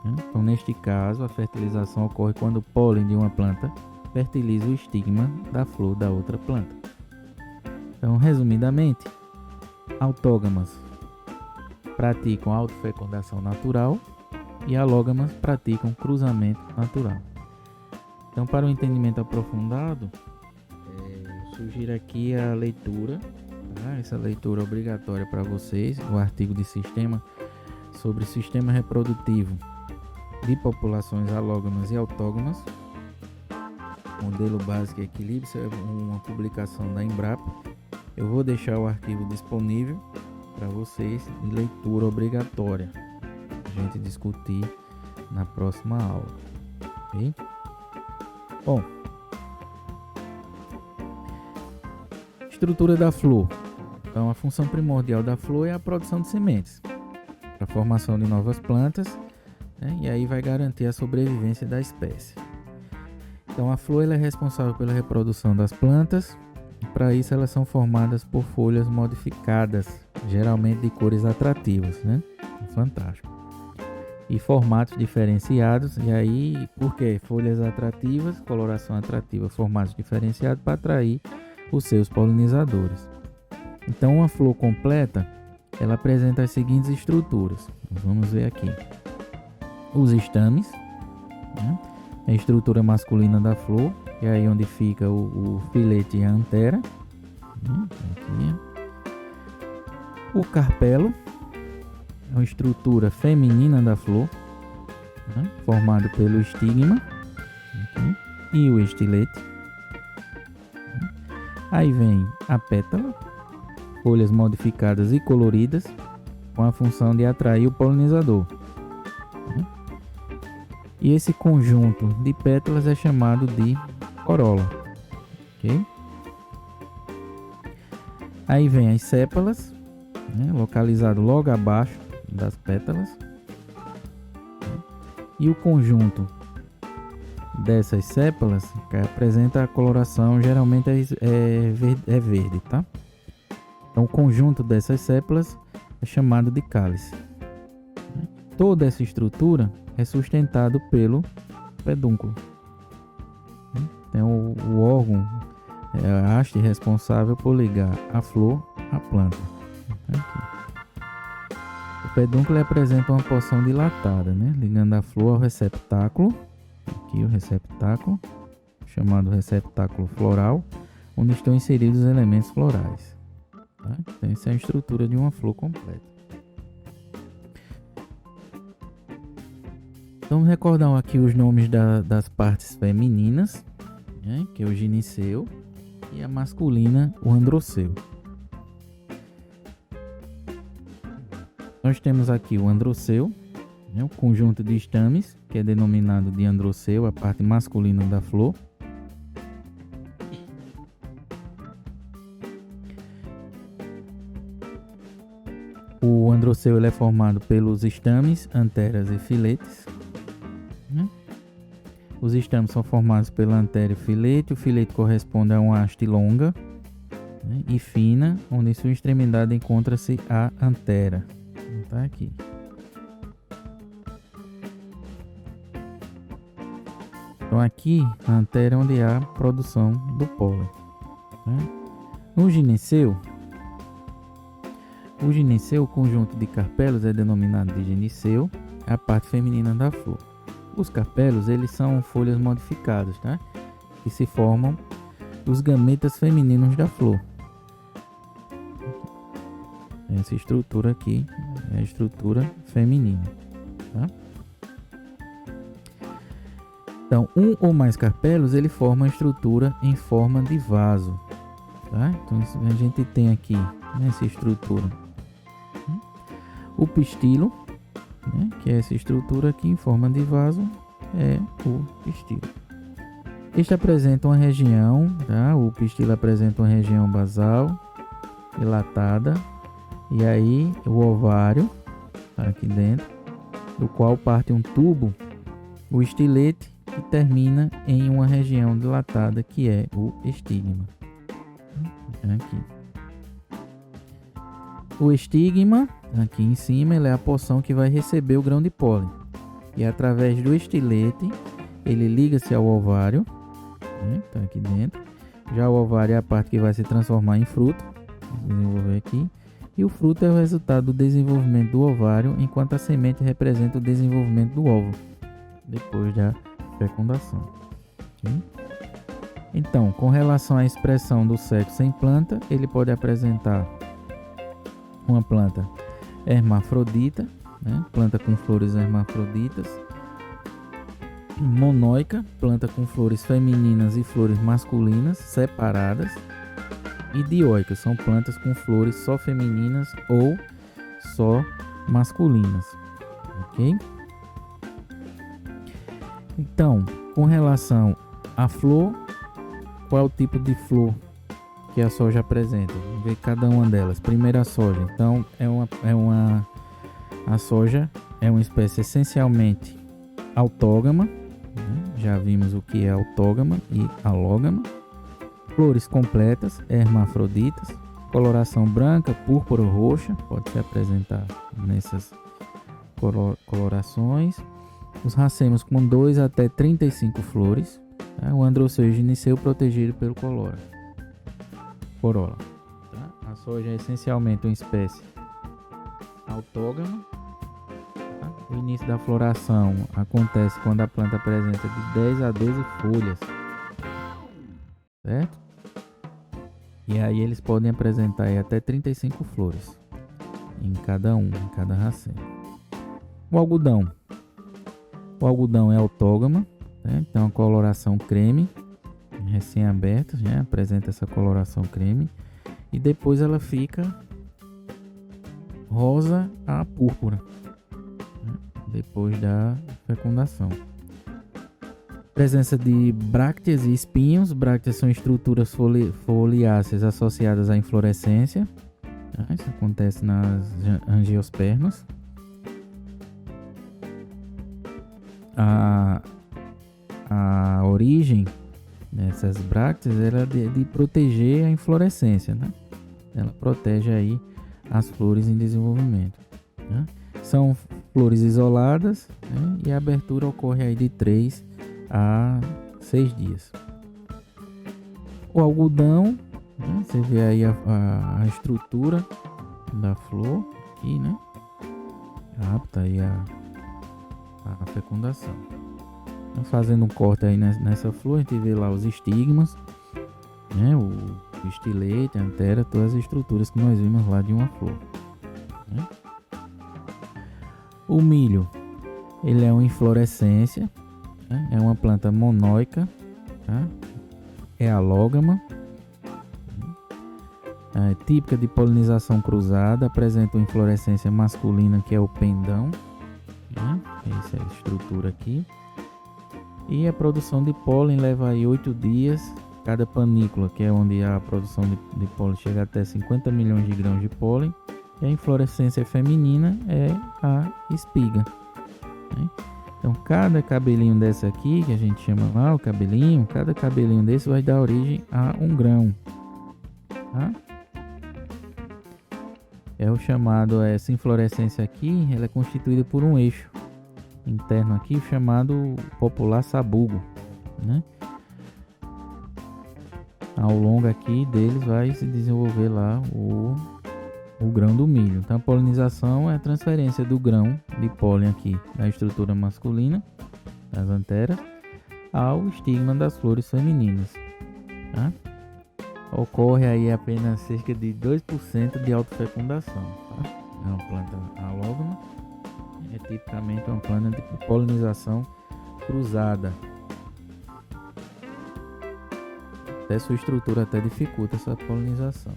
Então, neste caso, a fertilização ocorre quando o pólen de uma planta fertiliza o estigma da flor da outra planta. Então, resumidamente, autógamas praticam autofecundação natural e alógamas praticam cruzamento natural. Então, para um entendimento aprofundado, sugiro aqui a leitura, tá? Essa leitura obrigatória para vocês, o artigo de sistema sobre sistema reprodutivo de populações alógamas e autógamas. Modelo básico e equilíbrio, isso é uma publicação da Embrapa. Eu vou deixar o arquivo disponível para vocês de leitura obrigatória, a gente discutir na próxima aula, ok? Bom, estrutura da flor. Então, a função primordial da flor é a produção de sementes para a formação de novas plantas, né? E aí vai garantir a sobrevivência da espécie. Então, a flor ela é responsável pela reprodução das plantas. Para isso, elas são formadas por folhas modificadas, geralmente de cores atrativas, né? Fantástico. E formatos diferenciados. E aí, por que folhas atrativas, coloração atrativa, formatos diferenciados para atrair os seus polinizadores. Então, uma flor completa, ela apresenta as seguintes estruturas. Vamos ver aqui. Os estames, né? A estrutura masculina da flor, que é aí onde fica o filete e a antera. Aqui. O carpelo, é uma estrutura feminina da flor, né? Formado pelo estigma aqui, e o estilete. Aí vem a pétala, folhas modificadas e coloridas, com a função de atrair o polinizador. E esse conjunto de pétalas é chamado de corola. Okay? Aí vem as sépalas, né, localizado logo abaixo das pétalas. E o conjunto dessas sépalas que apresenta a coloração geralmente é verde, tá? Então o conjunto dessas sépalas é chamado de cálice. Toda essa estrutura é sustentado pelo pedúnculo. Então o órgão é a haste responsável por ligar a flor à planta. Aqui. O pedúnculo apresenta uma porção dilatada, né? Ligando a flor ao receptáculo. Aqui o receptáculo, chamado receptáculo floral, onde estão inseridos os elementos florais. Tá? Então essa é a estrutura de uma flor completa. Então vamos recordar aqui os nomes das partes femininas, né, que é o gineceu, e a masculina, o androceu. Nós temos aqui o androceu, né, o conjunto de estames, que é denominado de androceu, a parte masculina da flor. O androceu ele é formado pelos estames, anteras e filetes. Os estames são formados pela antera e filete. O filete corresponde a uma haste longa, né, e fina, onde em sua extremidade encontra-se a antera. Tá aqui. Então aqui a antera é onde há a produção do pólen. Né? No gineceu, o conjunto de carpelos é denominado de gineceu, é a parte feminina da flor. Os carpelos, eles são folhas modificadas, tá? Que se formam os gametas femininos da flor. Essa estrutura aqui é a estrutura feminina, tá? Então, um ou mais carpelos, ele forma a estrutura em forma de vaso, tá? Então, a gente tem aqui nessa estrutura o pistilo, né, que é essa estrutura aqui em forma de vaso, é o pistilo. Este apresenta uma região, tá? O pistilo apresenta uma região basal, dilatada, e aí o ovário, tá aqui dentro, do qual parte um tubo, o estilete, que termina em uma região dilatada, que é o estigma. Aqui. O estigma, aqui em cima, ele é a porção que vai receber o grão de pólen. E através do estilete, ele liga-se ao ovário, né? Tá aqui dentro. Já o ovário é a parte que vai se transformar em fruto. Vou desenvolver aqui. E o fruto é o resultado do desenvolvimento do ovário, enquanto a semente representa o desenvolvimento do óvulo, depois da fecundação. Okay? Então, com relação à expressão do sexo em planta, ele pode apresentar uma planta hermafrodita, né? Planta com flores hermafroditas, Monóica, planta com flores femininas e flores masculinas separadas. E dioica, são plantas com flores só femininas ou só masculinas, ok? Então, com relação à flor, qual é o tipo de flor que a soja apresenta? Vamos ver cada uma delas. Primeiro, a soja. Então, a soja é uma espécie essencialmente autógama, né? Já vimos o que é autógama e alógama. Flores completas, hermafroditas, coloração branca, púrpura ou roxa, pode se apresentar nessas colorações. Os racemos com 2 até 35 flores. Tá? O androceu gineceu protegido pelo corola. Tá? A soja é essencialmente uma espécie autógama. Tá? O início da floração acontece quando a planta apresenta de 10 a 12 folhas. Certo? E aí eles podem apresentar aí até 35 flores em cada racemo. O algodão. O algodão é autógama, né? Então a coloração creme, recém-aberta, né? Apresenta essa coloração creme e depois ela fica rosa a púrpura, né? Depois da fecundação. Presença de brácteas e espinhos. Brácteas são estruturas foliáceas associadas à inflorescência. Tá? Isso acontece nas angiospermas. A origem dessas brácteas era de proteger a inflorescência, né? Ela protege aí as flores em desenvolvimento, né? São flores isoladas, né? E a abertura ocorre aí de 3 a 6 dias. O algodão, né? Você vê aí a estrutura da flor aqui, né? Apta aí a fecundação. Então, fazendo um corte aí nessa flor, a gente vê lá os estigmas, né? O estilete, a antera, todas as estruturas que nós vimos lá de uma flor, né? O milho, ele é uma inflorescência, né? É uma planta monóica, tá? É alógama, é típica de polinização cruzada, apresenta uma inflorescência masculina que é o pendão, né? Essa é a estrutura aqui. E a produção de pólen leva aí 8 dias. Cada panícula, que é onde a produção de pólen chega até 50 milhões de grãos de pólen. E a inflorescência feminina é a espiga, né? Então cada cabelinho desse aqui, que a gente chama lá o cabelinho, cada cabelinho desse vai dar origem a um grão, tá? É o chamado, essa inflorescência aqui, ela é constituída por um eixo interno aqui, chamado popular sabugo, né? Ao longo aqui deles vai se desenvolver lá o grão do milho. Então a polinização é a transferência do grão de pólen aqui da estrutura masculina, das anteras, ao estigma das flores femininas, tá? Ocorre aí apenas cerca de 2% de autofecundação, tá? É uma planta alógama, é tipicamente uma planta de polinização cruzada. Até sua estrutura até dificulta essa polinização.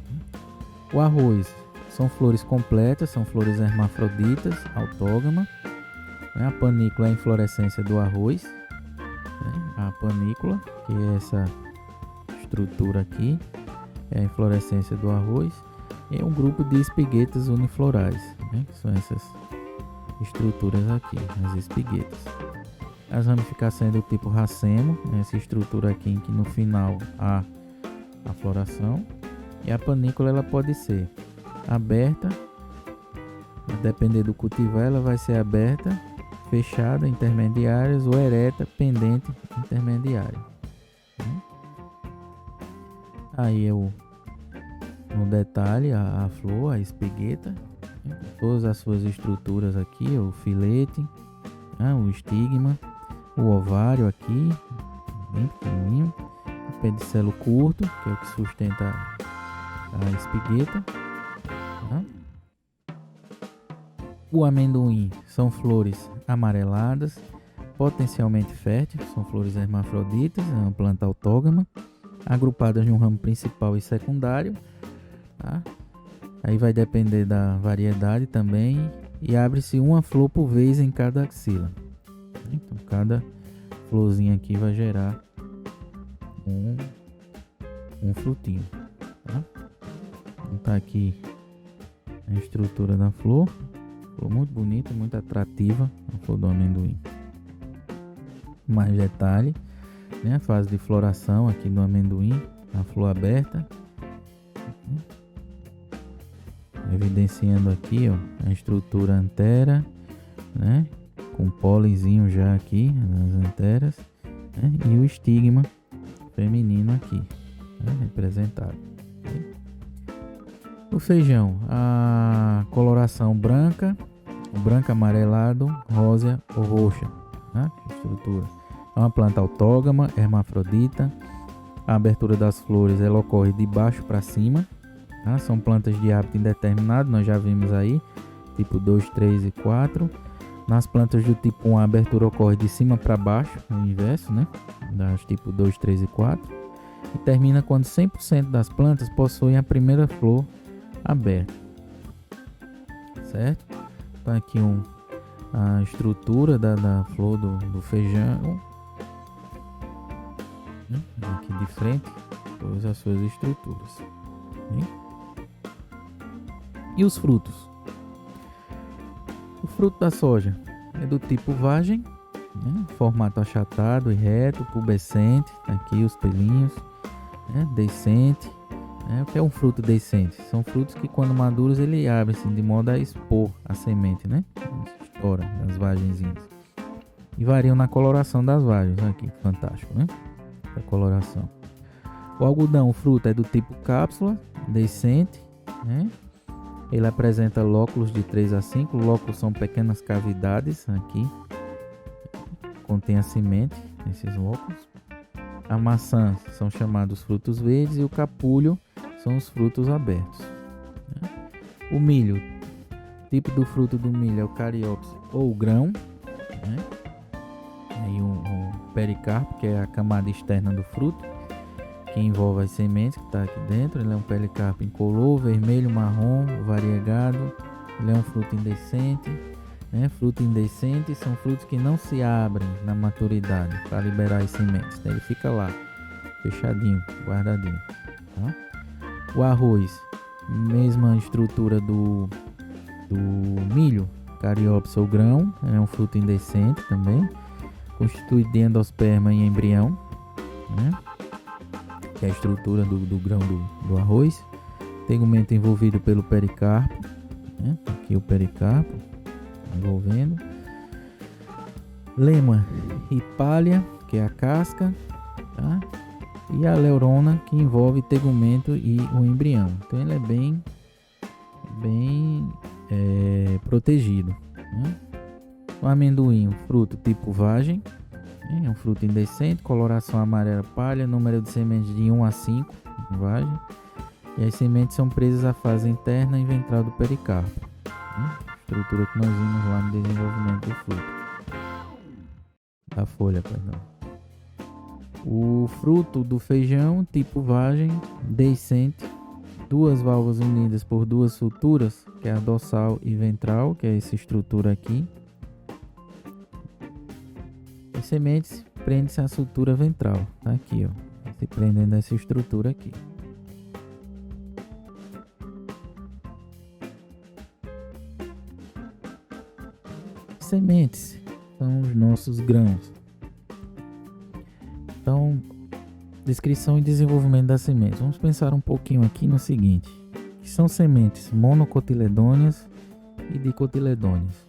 O arroz são flores completas, são flores hermafroditas, autógama. A panícula é a inflorescência do arroz, né? A panícula, que é essa estrutura aqui, é a inflorescência do arroz. E um grupo de espiguetas uniflorais, né? Que são essas estruturas aqui, as espiguetas. As ramificações do tipo racemo, né? Essa estrutura aqui em que no final há a floração. E a panícula ela pode ser aberta, a depender do cultivar, ela vai ser aberta, fechada, intermediárias, ou ereta, pendente, intermediária. Aí é no detalhe a flor, a espigueta, né? Todas as suas estruturas aqui, o filete, né? O estigma, o ovário aqui, bem pequenininho, o pedicelo curto, que é o que sustenta a espigueta, tá? O amendoim são flores amareladas, potencialmente fértil, são flores hermafroditas, é uma planta autógama, agrupadas em um ramo principal e secundário, tá? Aí vai depender da variedade também, e abre-se uma flor por vez em cada axila. Então cada florzinha aqui vai gerar um frutinho, tá? Então tá aqui a estrutura da flor. Flor muito bonita, muito atrativa, a flor do amendoim. Mais detalhe, né? A fase de floração aqui do amendoim, a flor aberta, evidenciando aqui, ó, a estrutura antera, né? Com pólenzinho já aqui nas anteras, né? E o estigma feminino aqui, né? Representado. O feijão, a coloração branca, branco amarelado, rosa ou roxa, né? Estrutura. É uma planta autógama, hermafrodita. A abertura das flores ela ocorre de baixo para cima, tá? São plantas de hábito indeterminado, nós já vimos aí, tipo 2, 3 e 4. Nas plantas do tipo 1 a abertura ocorre de cima para baixo, no inverso, né? Das tipo 2, 3 e 4. E termina quando 100% das plantas possuem a primeira flor aberta, certo? Então aqui a estrutura da flor do feijão, né? Aqui de frente, todas as suas estruturas, hein? E os frutos? O fruto da soja é do tipo vagem, né? Formato achatado e reto, pubescente, aqui os pelinhos, né? Deiscente. O que é um fruto deiscente? São frutos que quando maduros ele abre-se de modo a expor a semente, né? Estoura as vagenzinhas. E variam na coloração das vagens. Aqui, fantástico, né? A coloração. O algodão, o fruto é do tipo cápsula, deiscente, né? Ele apresenta lóculos de 3 a 5. Lóculos são pequenas cavidades aqui. Contém a semente, esses lóculos. A maçã são chamados frutos verdes e o capulho são os frutos abertos, né? O milho, tipo do fruto do milho é o cariópsis ou o grão, né? Aí o pericarpo, que é a camada externa do fruto, que envolve as sementes que está aqui dentro. Ele é um pericarpo incolor, vermelho, marrom, variegado. Ele é um fruto indeiscente, né? Fruto indeiscente são frutos que não se abrem na maturidade para liberar as sementes, então ele fica lá, fechadinho, guardadinho, tá? O arroz, mesma estrutura do milho, cariópsis ou grão, é um fruto indeiscente também, constituído de endosperma e embrião, né? Que é a estrutura do grão do arroz. Tegumento envolvido pelo pericarpo, né? Aqui o pericarpo envolvendo. Lema e palha, que é a casca, tá? E a leurona, que envolve tegumento e o embrião. Então ele é bem protegido, né? O amendoim, fruto tipo vagem, né? É um fruto indeiscente, coloração amarela palha, número de sementes de 1 a 5, vagem. E as sementes são presas à fase interna e ventral do pericarpo, né? Estrutura que nós vimos lá no desenvolvimento do fruto, da folha, perdão. O fruto do feijão, tipo vagem, deiscente, 2 valvas unidas por 2 suturas, que é a dorsal e ventral, que é essa estrutura aqui. As sementes prendem-se à sutura ventral, tá aqui, ó, se prendendo a essa estrutura aqui. Sementes são os nossos grãos. Então, descrição e desenvolvimento das sementes. Vamos pensar um pouquinho aqui no seguinte: que são sementes monocotiledôneas e dicotiledôneas.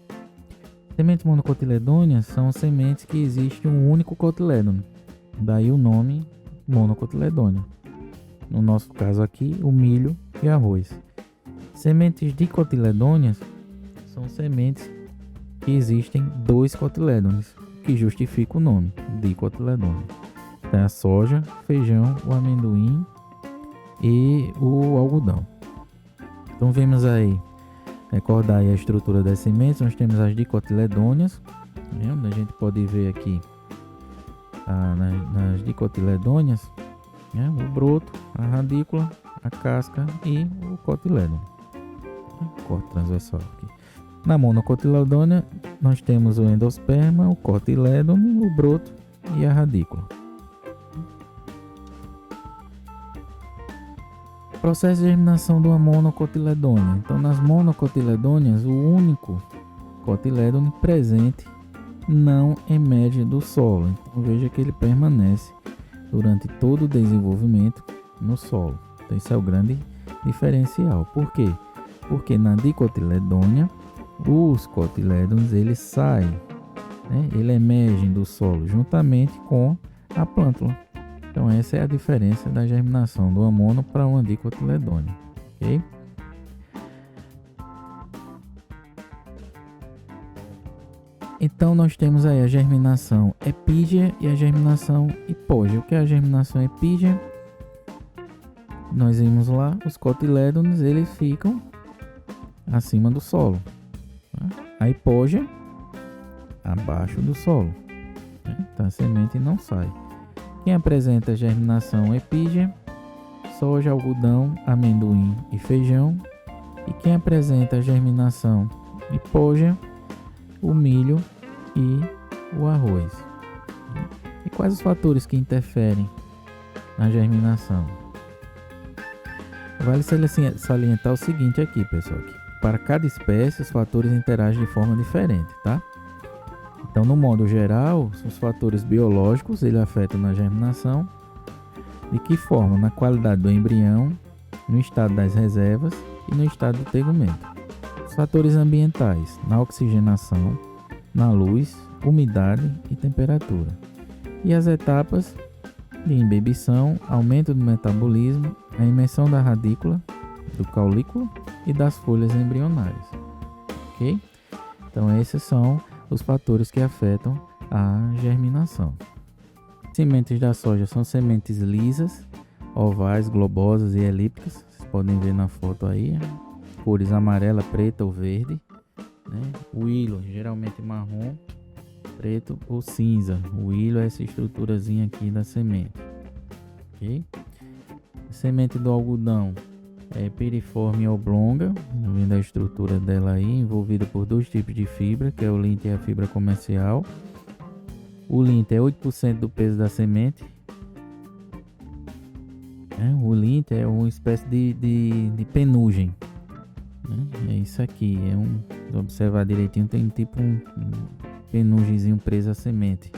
Sementes monocotiledôneas são sementes que existe um único cotilédone, daí o nome monocotiledônea. No nosso caso aqui, o milho e arroz. Sementes dicotiledôneas são sementes que existem 2 cotilédones, que justifica o nome dicotiledônea. Tem a soja, feijão, o amendoim e o algodão. Então vemos aí, recordar aí a estrutura das sementes. Nós temos as dicotiledôneas, onde a gente pode ver aqui nas dicotiledôneas, né, o broto, a radícula, a casca e o cotilédon. Corte transversal aqui. Na monocotiledônea nós temos o endosperma, o cotilédon, o broto e a radícula. Processo de germinação de uma monocotiledônea. Então, nas monocotiledôneas, o único cotilédon presente não emerge do solo. Então, veja que ele permanece durante todo o desenvolvimento no solo. Então, esse é o grande diferencial. Por quê? Porque na dicotiledônea, os cotilédons eles saem, né? Eles emergem do solo juntamente com a plântula. Então essa é a diferença da germinação do mono para uma dicotiledônea, ok? Então nós temos aí a germinação epígea e a germinação hipógea. O que é a germinação epígea? Nós vimos lá, os cotilédons eles ficam acima do solo, tá? A hipógea abaixo do solo, né? Então a semente não sai. Quem apresenta germinação epígea? Soja, algodão, amendoim e feijão. E quem apresenta germinação hipógea? O milho e o arroz. E quais os fatores que interferem na germinação? Vale salientar o seguinte aqui, pessoal, que para cada espécie os fatores interagem de forma diferente, tá? Então, no modo geral, os fatores biológicos eles afetam na germinação. De que forma? Na qualidade do embrião, no estado das reservas e no estado do tegumento. Os fatores ambientais, na oxigenação, na luz, umidade e temperatura. E as etapas de embebição, aumento do metabolismo, a imersão da radícula, do caulículo e das folhas embrionárias. Ok? Então, esses são os fatores que afetam a germinação. Sementes da soja são sementes lisas, ovais, globosas e elípticas. Vocês podem ver na foto aí, cores amarela, preta ou verde, né? O hilo geralmente marrom, preto ou cinza. O hilo é essa estruturazinha aqui da semente. Ok? A semente do algodão é piriforme oblonga, vendo a estrutura dela aí, envolvida por dois tipos de fibra, que é o linte e a fibra comercial. O linte é 8% do peso da semente. O linte é uma espécie de penugem. É isso aqui, se observar direitinho, tem tipo um penugemzinho preso à semente.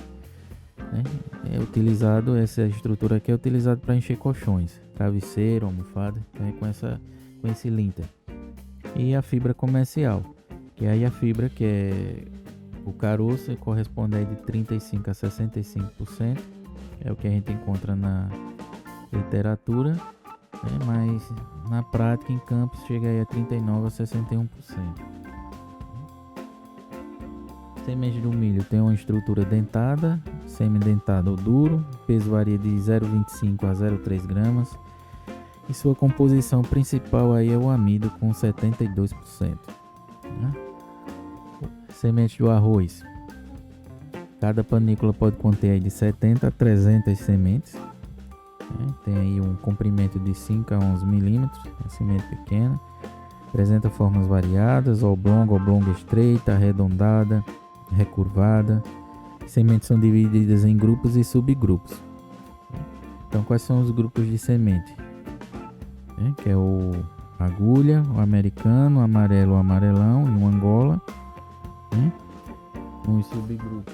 É utilizado, essa estrutura aqui é utilizada para encher colchões, travesseiro, almofada, então é com esse linter. E a fibra comercial, que aí a fibra que é o caroço corresponde aí de 35% a 65%, é o que a gente encontra na literatura, né? Mas na prática em campos chega aí a 39% a 61%. Semente do milho tem uma estrutura dentada, semi-dentado ou duro, peso varia de 0,25 a 0,3 gramas e sua composição principal aí é o amido com 72%. Né? Semente do arroz, cada panícula pode conter aí de 70 a 300 sementes, né? Tem aí um comprimento de 5 a 11 milímetros, uma semente pequena, apresenta formas variadas, oblonga estreita, arredondada, recurvada. Sementes são divididas em grupos e subgrupos. Então, quais são os grupos de semente? Que é o agulha, o americano, o amarelo, o amarelão e o angola. Os subgrupos: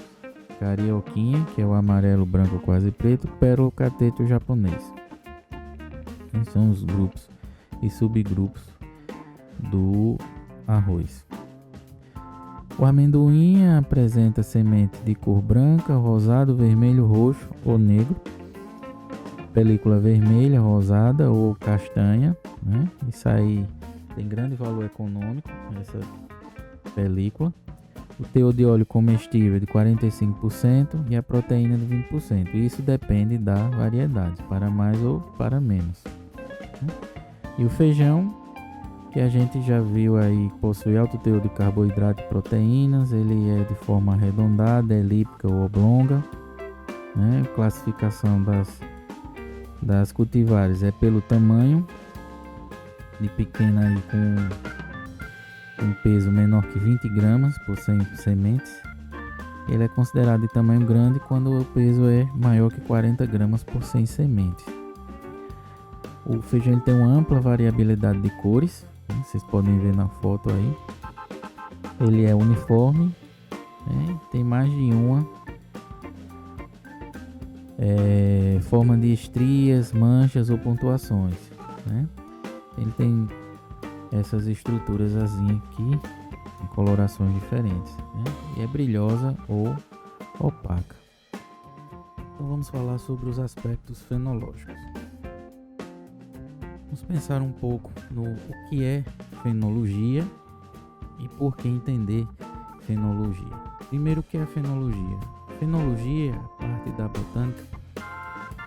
carioquinha, que é o amarelo, branco, quase preto, pérola, cateto japonês. Esses são os grupos e subgrupos do arroz. O amendoim apresenta semente de cor branca, rosado, vermelho, roxo ou negro, película vermelha, rosada ou castanha, né? Isso aí tem grande valor econômico, essa película. O teor de óleo comestível é de 45% e a proteína de 20%. Isso depende da variedade, para mais ou para menos. E o feijão, que que a gente já viu aí, possui alto teor de carboidrato e proteínas, ele é de forma arredondada, elíptica ou oblonga, né? Classificação das cultivares é pelo tamanho, de pequena aí com um peso menor que 20 gramas por 100 sementes. Ele é considerado de tamanho grande quando o peso é maior que 40 gramas por 100 sementes. O feijão ele tem uma ampla variabilidade de cores, né? Vocês podem ver na foto aí. Ele é uniforme, né? Tem mais de uma forma de estrias, manchas ou pontuações, né? Ele tem essas estruturas assim aqui, em colorações diferentes, né? E é brilhosa ou opaca. Então vamos falar sobre os aspectos fenológicos. Vamos pensar um pouco no o que é fenologia e por que entender fenologia. Primeiro, o que é fenologia? Fenologia é a parte da botânica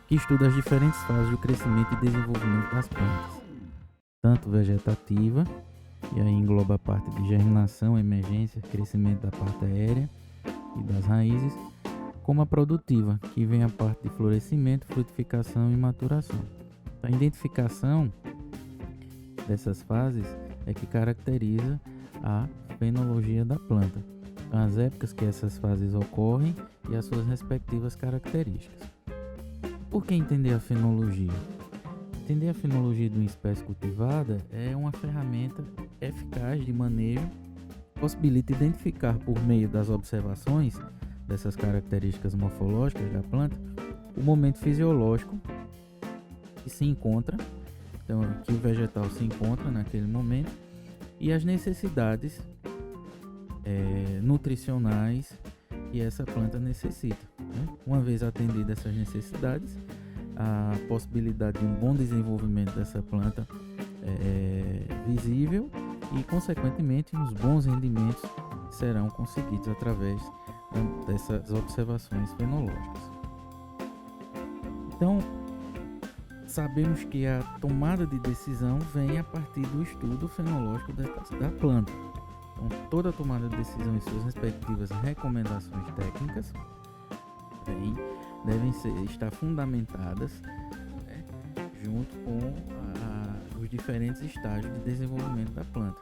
que estuda as diferentes fases do crescimento e desenvolvimento das plantas, tanto vegetativa, e aí engloba a parte de germinação, emergência, crescimento da parte aérea e das raízes, como a produtiva, que vem a parte de florescimento, frutificação e maturação. A identificação dessas fases é que caracteriza a fenologia da planta, as épocas que essas fases ocorrem e as suas respectivas características. Por que entender a fenologia? Entender a fenologia de uma espécie cultivada é uma ferramenta eficaz de manejo, possibilita identificar por meio das observações dessas características morfológicas da planta o momento fisiológico que se encontra, então que o vegetal se encontra naquele momento, e as necessidades nutricionais que essa planta necessita, né? Uma vez atendidas essas necessidades, a possibilidade de um bom desenvolvimento dessa planta é visível e, consequentemente, os bons rendimentos serão conseguidos através dessas observações fenológicas. Então, sabemos que a tomada de decisão vem a partir do estudo fenológico da planta. Então, toda tomada de decisão e suas respectivas recomendações técnicas devem estar fundamentadas, né, junto com os diferentes estágios de desenvolvimento da planta.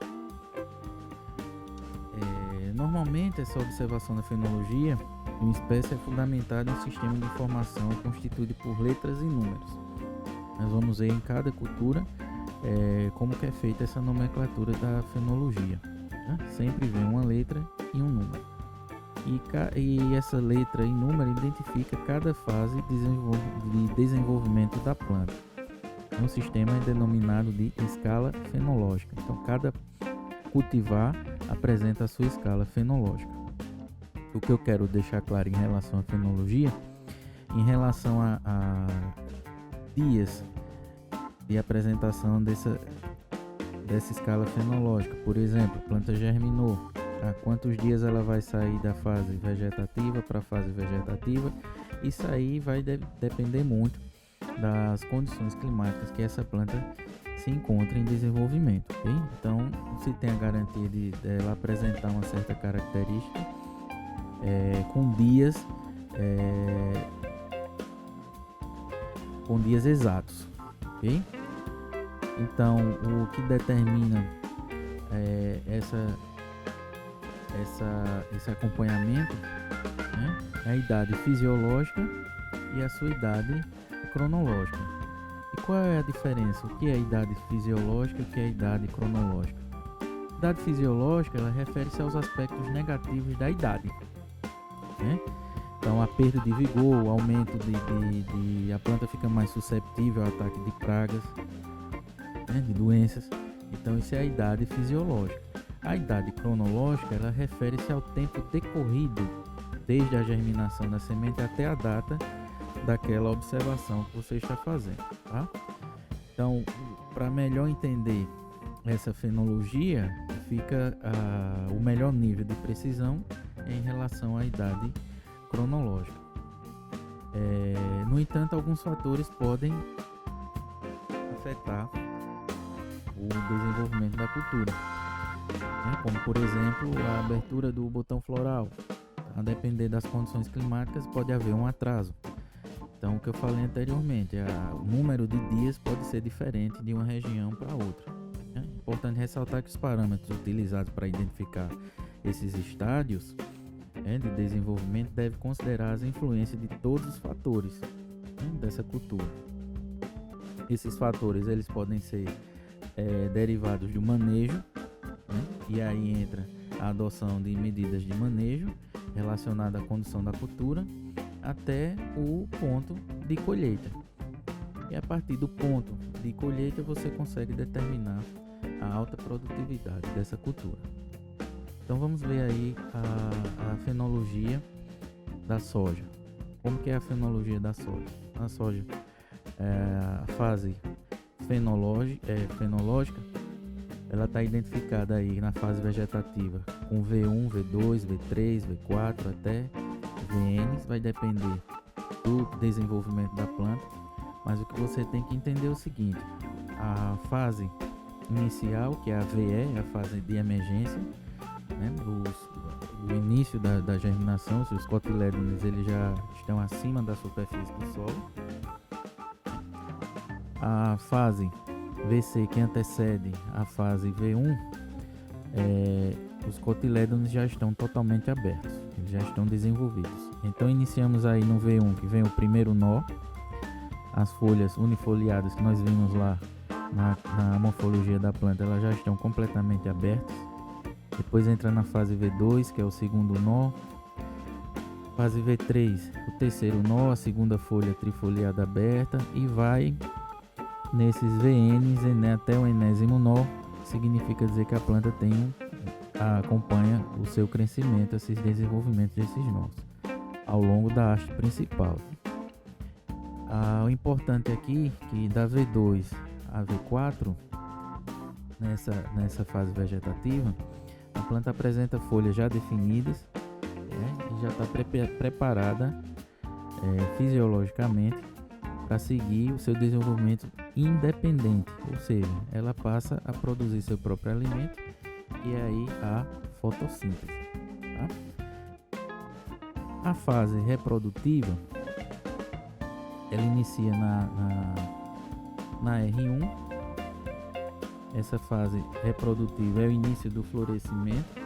Normalmente, essa observação da fenologia de uma espécie é fundamentada em um sistema de informação constituído por letras e números. Nós vamos ver em cada cultura como que é feita essa nomenclatura da fenologia, né? Sempre vem uma letra e um número. E essa letra e número identifica cada fase de desenvolvimento da planta. Um sistema é denominado de escala fenológica. Então, cada cultivar apresenta a sua escala fenológica. O que eu quero deixar claro em relação à fenologia, em relação a dias de apresentação dessa escala fenológica. Por exemplo, a planta germinou, há quantos dias ela vai sair da fase vegetativa para a fase vegetativa. Isso aí vai depender muito das condições climáticas que essa planta se encontra em desenvolvimento, okay? Então, se tem a garantia de ela apresentar uma certa característica com dias exatos, ok? Então, o que determina esse acompanhamento, né, é a idade fisiológica e a sua idade cronológica. E qual é a diferença? O que é a idade fisiológica e o que é a idade cronológica? A idade fisiológica, ela refere-se aos aspectos negativos da idade, né? Então, a perda de vigor, o aumento a planta fica mais susceptível ao ataque de pragas, né, de doenças. Então, isso é a idade fisiológica. A idade cronológica, ela refere-se ao tempo decorrido desde a germinação da semente até a data daquela observação que você está fazendo, tá? Então, para melhor entender essa fenologia, fica o melhor nível de precisão em relação à idade cronológica. No entanto, alguns fatores podem afetar o desenvolvimento da cultura, né? Como por exemplo a abertura do botão floral. A depender das condições climáticas pode haver um atraso. Então, o que eu falei anteriormente, o número de dias pode ser diferente de uma região para outra. É importante ressaltar que os parâmetros utilizados para identificar esses estádios de desenvolvimento devem considerar as influências de todos os fatores dessa cultura. Esses fatores eles podem ser derivados do manejo, e aí entra a adoção de medidas de manejo relacionadas à condição da cultura até o ponto de colheita. E a partir do ponto de colheita você consegue determinar a alta produtividade dessa cultura. Então vamos ver aí a fenologia da soja. Como que é a fenologia da soja? A soja, a fase fenológica, ela está identificada aí na fase vegetativa com V1, V2, V3, V4 até VN, vai depender do desenvolvimento da planta, mas o que você tem que entender é o seguinte: a fase inicial, que é a VE, a fase de emergência, né, o início da germinação, se os cotilédones eles já estão acima da superfície do solo. A fase VC, que antecede a fase V1, os cotilédones já estão totalmente abertos, eles já estão desenvolvidos. Então iniciamos aí no V1, que vem o primeiro nó, as folhas unifoliadas que nós vimos lá na morfologia da planta, elas já estão completamente abertas. Depois entra na fase V2, que é o segundo nó. Fase V3, o terceiro nó, a segunda folha trifoliada aberta, e vai nesses VNs até o enésimo nó. Significa dizer que a planta acompanha o seu crescimento, esses desenvolvimentos desses nós ao longo da haste principal. O importante aqui é que da V2 a V4, nessa fase vegetativa, a planta apresenta folhas já definidas, e já está preparada fisiologicamente para seguir o seu desenvolvimento independente, ou seja, ela passa a produzir seu próprio alimento, e aí a fotossíntese. A fase reprodutiva, ela inicia na R1. Essa fase reprodutiva é o início do florescimento.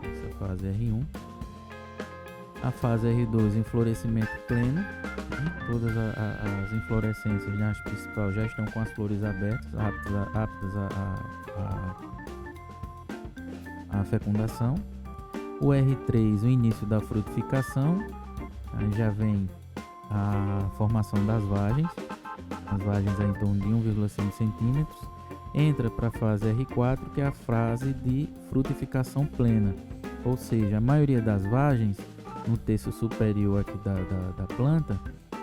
Essa fase R1. A fase R2, enflorescimento pleno. Todas as inflorescências na haste principal já estão com as flores abertas, aptas à fecundação. O R3, o início da frutificação. Aí já vem a formação das vagens. As vagens em torno de 1,5 centímetros. Entra para a fase R4, que é a fase de frutificação plena, ou seja, a maioria das vagens no terço superior aqui da planta,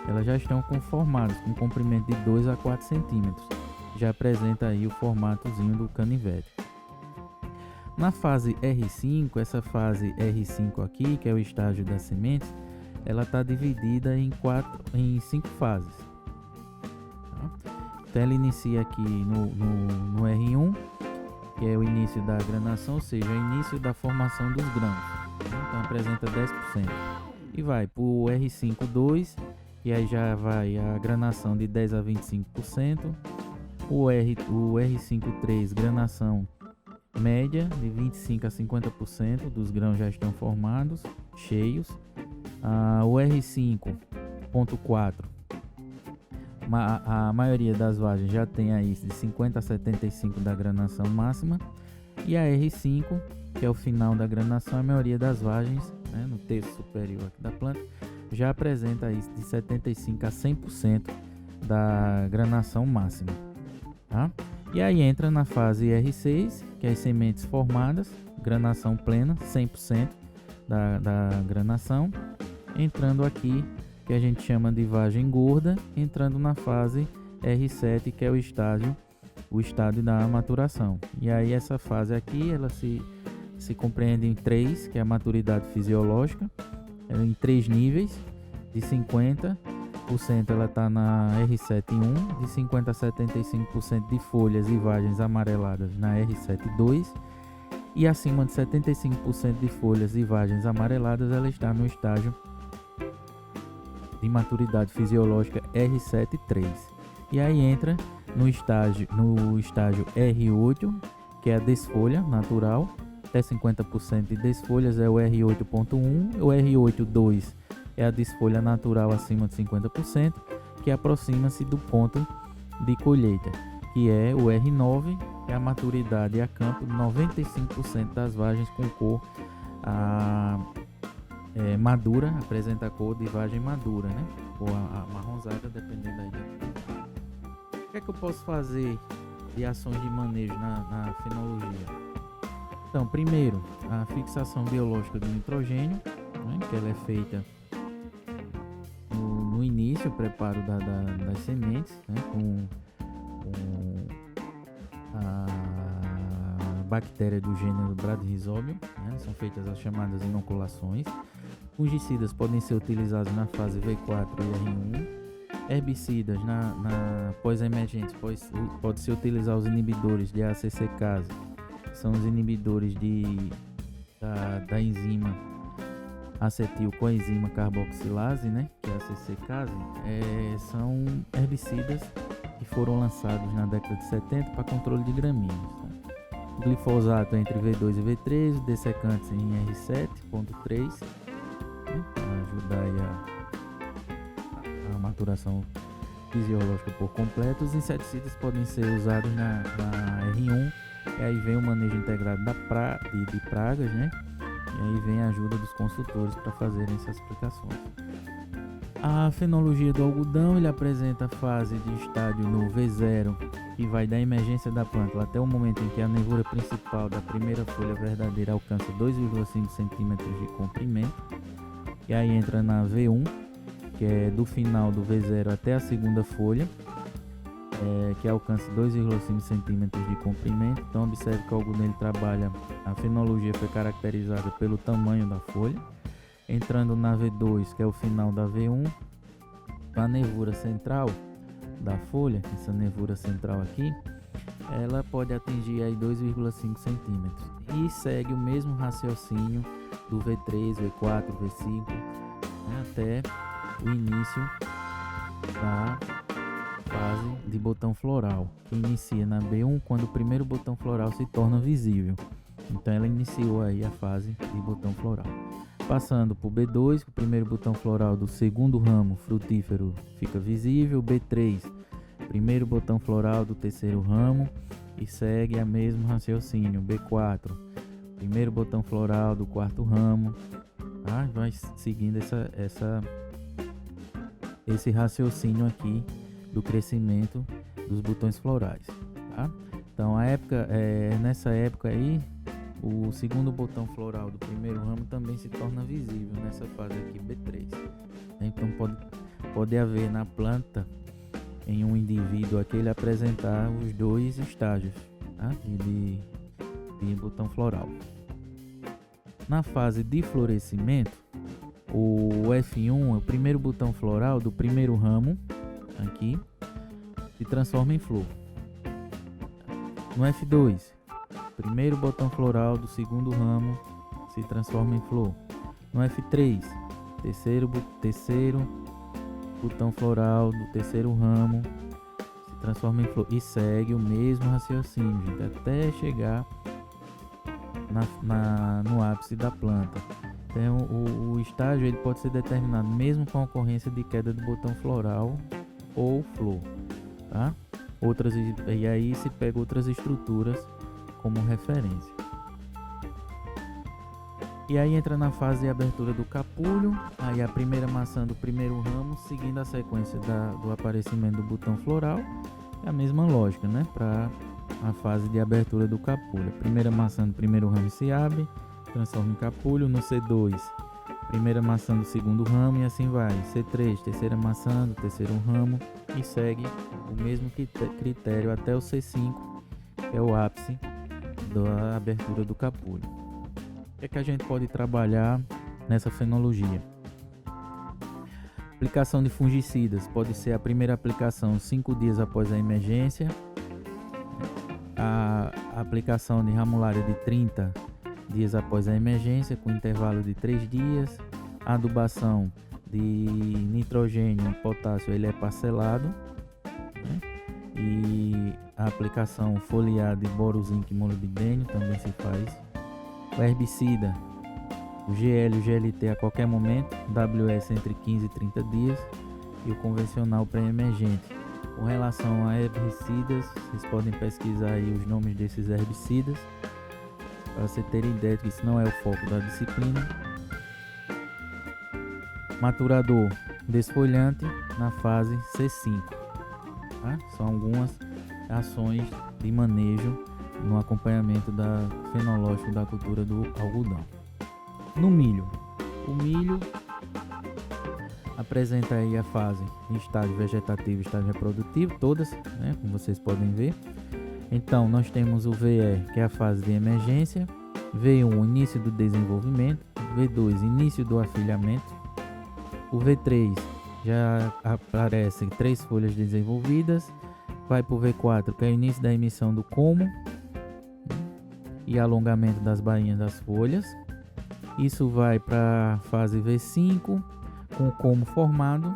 elas já estão formadas com comprimento de 2 a 4 centímetros, já apresenta aí o formatozinho do canivete. Na fase R5, essa fase R5 aqui, que é o estágio das sementes, ela está dividida em 5 fases. Então ela inicia aqui no R1, que é o início da granação, ou seja, o início da formação dos grãos. Então apresenta 10%. E vai para o R5.2, e aí já vai a granação de 10 a 25%. O R5.3, granação média de 25 a 50% dos grãos já estão formados, cheios. O R5.4, a maioria das vagens já tem aí de 50 a 75% da granação máxima, e a R5, que é o final da granação, a maioria das vagens, no terço superior aqui da planta, já apresenta aí de 75 a 100% da granação máxima, tá? E aí entra na fase R6, que é as sementes formadas, granação plena, 100% da granação, entrando aqui, que a gente chama de vagem gorda, entrando na fase R7, que é o estádio da maturação. E aí essa fase aqui, ela se compreende em 3, que é a maturidade fisiológica, em 3 níveis, de 50 ela está na R7.1, de 50 a 75% de folhas e vagens amareladas na R7.2 e acima de 75% de folhas e vagens amareladas ela está no estágio de maturidade fisiológica R7.3. E aí entra no estágio R8, que é a desfolha natural, até 50% de desfolhas é o R8.1, o R8.2 é a desfolha natural acima de 50%, que aproxima-se do ponto de colheita, que é o R9, que é a maturidade a campo de 95% das vagens com cor madura, apresenta a cor de vagem madura, né? Ou a marronzada, dependendo aí o que é que eu posso fazer de ações de manejo na fenologia? Então, primeiro, a fixação biológica do nitrogênio, né, que ela é feita no início, o preparo das sementes, né, com a bactéria do gênero Bradyrhizobium, né, são feitas as chamadas inoculações. Fungicidas podem ser utilizados na fase V4 e R1. Herbicidas na pós-emergentes pode ser utilizar os inibidores de ACC-case, são os inibidores da enzima acetil coenzima carboxilase, né, que é a ACC-case, são herbicidas que foram lançados na década de 70 para controle de gramíneas. Tá? Glifosato entre V2 e V3, dessecantes em R7.3, né, para ajudar aí a maturação fisiológica por completo. Os inseticidas podem ser usados na R1, e aí vem o manejo integrado de pragas, né? E aí vem a ajuda dos consultores para fazerem essas aplicações. A fenologia do algodão, ele apresenta a fase de estádio no V0, que vai da emergência da planta até o momento em que a nervura principal da primeira folha verdadeira alcança 2,5 cm de comprimento. E aí entra na V1, que é do final do V0 até a segunda folha, que alcança 2,5 cm de comprimento. Então observe que o algodão ele trabalha, a fenologia foi caracterizada pelo tamanho da folha. Entrando na V2, que é o final da V1, a nervura central da folha, essa nervura central aqui, ela pode atingir aí 2,5 cm e segue o mesmo raciocínio do V3, V4, V5, né, até o início da fase de botão floral, que inicia na B1 quando o primeiro botão floral se torna visível. Então ela iniciou aí a fase de botão floral. Passando por B2, o primeiro botão floral do segundo ramo frutífero fica visível. B3, primeiro botão floral do terceiro ramo e segue a mesmo raciocínio. B4, primeiro botão floral do quarto ramo, tá? Vai seguindo esse raciocínio aqui do crescimento dos botões florais, tá? Então nessa época aí, o segundo botão floral do primeiro ramo também se torna visível nessa fase aqui, B3. Então pode haver na planta, em um indivíduo aqui, ele apresentar os dois estágios, tá, de botão floral. Na fase de florescimento, o F1 é o primeiro botão floral do primeiro ramo, aqui, se transforma em flor. No F2, primeiro botão floral do segundo ramo se transforma em flor. No F3, terceiro botão floral do terceiro ramo se transforma em flor. E segue o mesmo raciocínio, gente, até chegar no ápice da planta. Então o estágio ele pode ser determinado mesmo com a ocorrência de queda do botão floral ou flor, tá? E aí se pega outras estruturas como referência. E aí entra na fase de abertura do capulho, aí a primeira maçã do primeiro ramo, seguindo a sequência do aparecimento do botão floral. É a mesma lógica, né? Para a fase de abertura do capulho. A primeira maçã do primeiro ramo se abre, transforma em capulho. No C2, primeira maçã do segundo ramo e assim vai. C3, terceira maçã do terceiro ramo e segue o mesmo critério até o C5, que é o ápice da abertura do capulho. O que é que a gente pode trabalhar nessa fenologia? Aplicação de fungicidas pode ser a primeira aplicação 5 dias após a emergência, a aplicação de ramulária de 30 dias após a emergência, com intervalo de 3 dias, a adubação de nitrogênio e potássio ele é parcelado, né? E a aplicação foliar de boro, zinco e molibdênio também se faz. O herbicida, o GL e o GLT a qualquer momento, WS entre 15 e 30 dias e o convencional pré-emergente. Com relação a herbicidas, vocês podem pesquisar aí os nomes desses herbicidas para você ter ideia que isso não é o foco da disciplina. Maturador desfolhante na fase C5, tá? São algumas ações de manejo no acompanhamento fenológico da cultura do algodão. No milho, o milho apresenta aí a fase de estágio vegetativo e estágio reprodutivo, todas, né, como vocês podem ver. Então nós temos o VE, que é a fase de emergência, V1, início do desenvolvimento, V2, início do afilhamento, o V3 já aparecem 3 folhas desenvolvidas, vai para o V4, que é o início da emissão do como e alongamento das bainhas das folhas. Isso vai para a fase V5 com o como formado,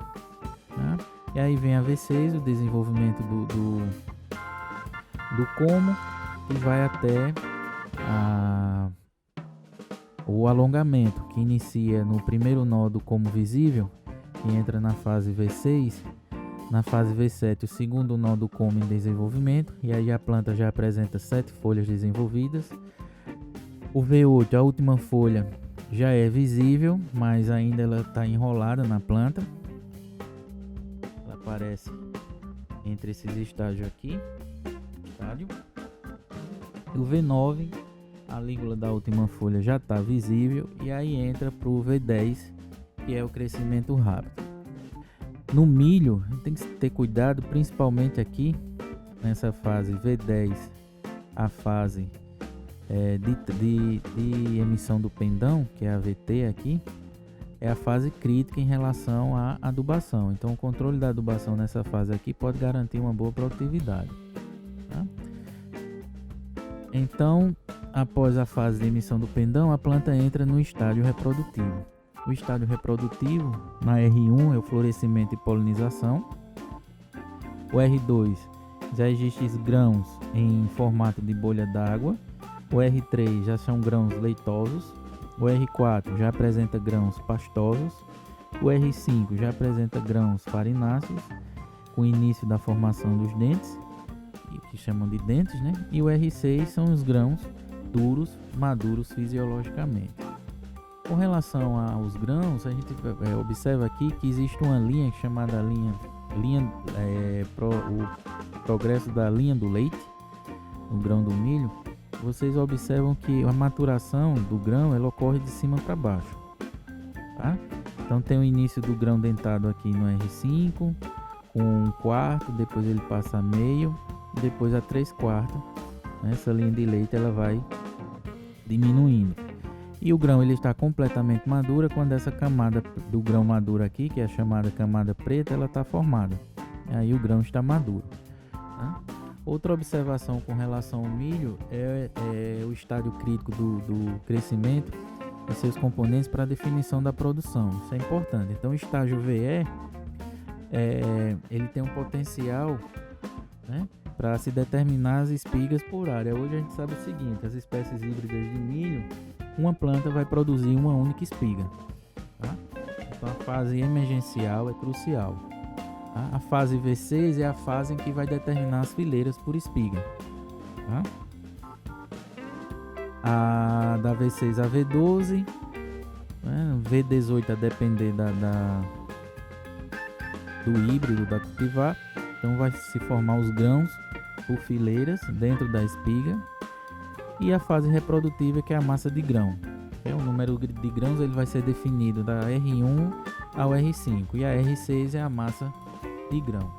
né? E aí vem a V6, o desenvolvimento do como, e vai até o alongamento, que inicia no primeiro nó do como visível, que entra na fase V6. Na fase V7, o segundo nó do como em desenvolvimento, e aí a planta já apresenta 7 folhas desenvolvidas. O V8, a última folha, já é visível, mas ainda ela está enrolada na planta. Ela aparece entre esses estágios aqui. O V9, a lígula da última folha já está visível, e aí entra para o V10, que é o crescimento rápido. No milho, a gente tem que ter cuidado, principalmente aqui nessa fase V10, a fase de emissão do pendão, que é a VT aqui, é a fase crítica em relação à adubação. Então o controle da adubação nessa fase aqui pode garantir uma boa produtividade, tá? Então, após a fase de emissão do pendão, a planta entra no estágio reprodutivo. O estágio reprodutivo, na R1, é o florescimento e polinização. O R2, já existem grãos em formato de bolha d'água. O R3 já são grãos leitosos. O R4 já apresenta grãos pastosos. O R5 já apresenta grãos farináceos, com início da formação dos dentes, que chamam de dentes, né? E o R6 são os grãos duros, maduros fisiologicamente. Com relação aos grãos, a gente observa aqui que existe uma linha chamada o progresso da linha do leite, no grão do milho. Vocês observam que a maturação do grão ela ocorre de cima para baixo, tá? Então tem o início do grão dentado aqui no R5, com 1/4, depois ele passa a meio, depois a 3/4. Essa linha de leite ela vai diminuindo. E o grão ele está completamente madura quando essa camada do grão maduro aqui, que é a chamada camada preta, ela está formada. Aí o grão está maduro, tá? Outra observação com relação ao milho é o estágio crítico do crescimento e seus componentes para a definição da produção. Isso é importante. Então o estágio VE ele tem um potencial, né, para se determinar as espigas por área. Hoje a gente sabe o seguinte: as espécies híbridas de milho, uma planta vai produzir uma única espiga, tá? Então a fase emergencial é crucial, tá? A fase V6 é a fase em que vai determinar as fileiras por espiga, tá? Da V6 a V12, né? V18 a depender do híbrido da cultivar. Então vai se formar os grãos por fileiras dentro da espiga. E a fase reprodutiva, que é a massa de grão. O número de grãos ele vai ser definido da R1 ao R5. E a R6 é a massa de grão,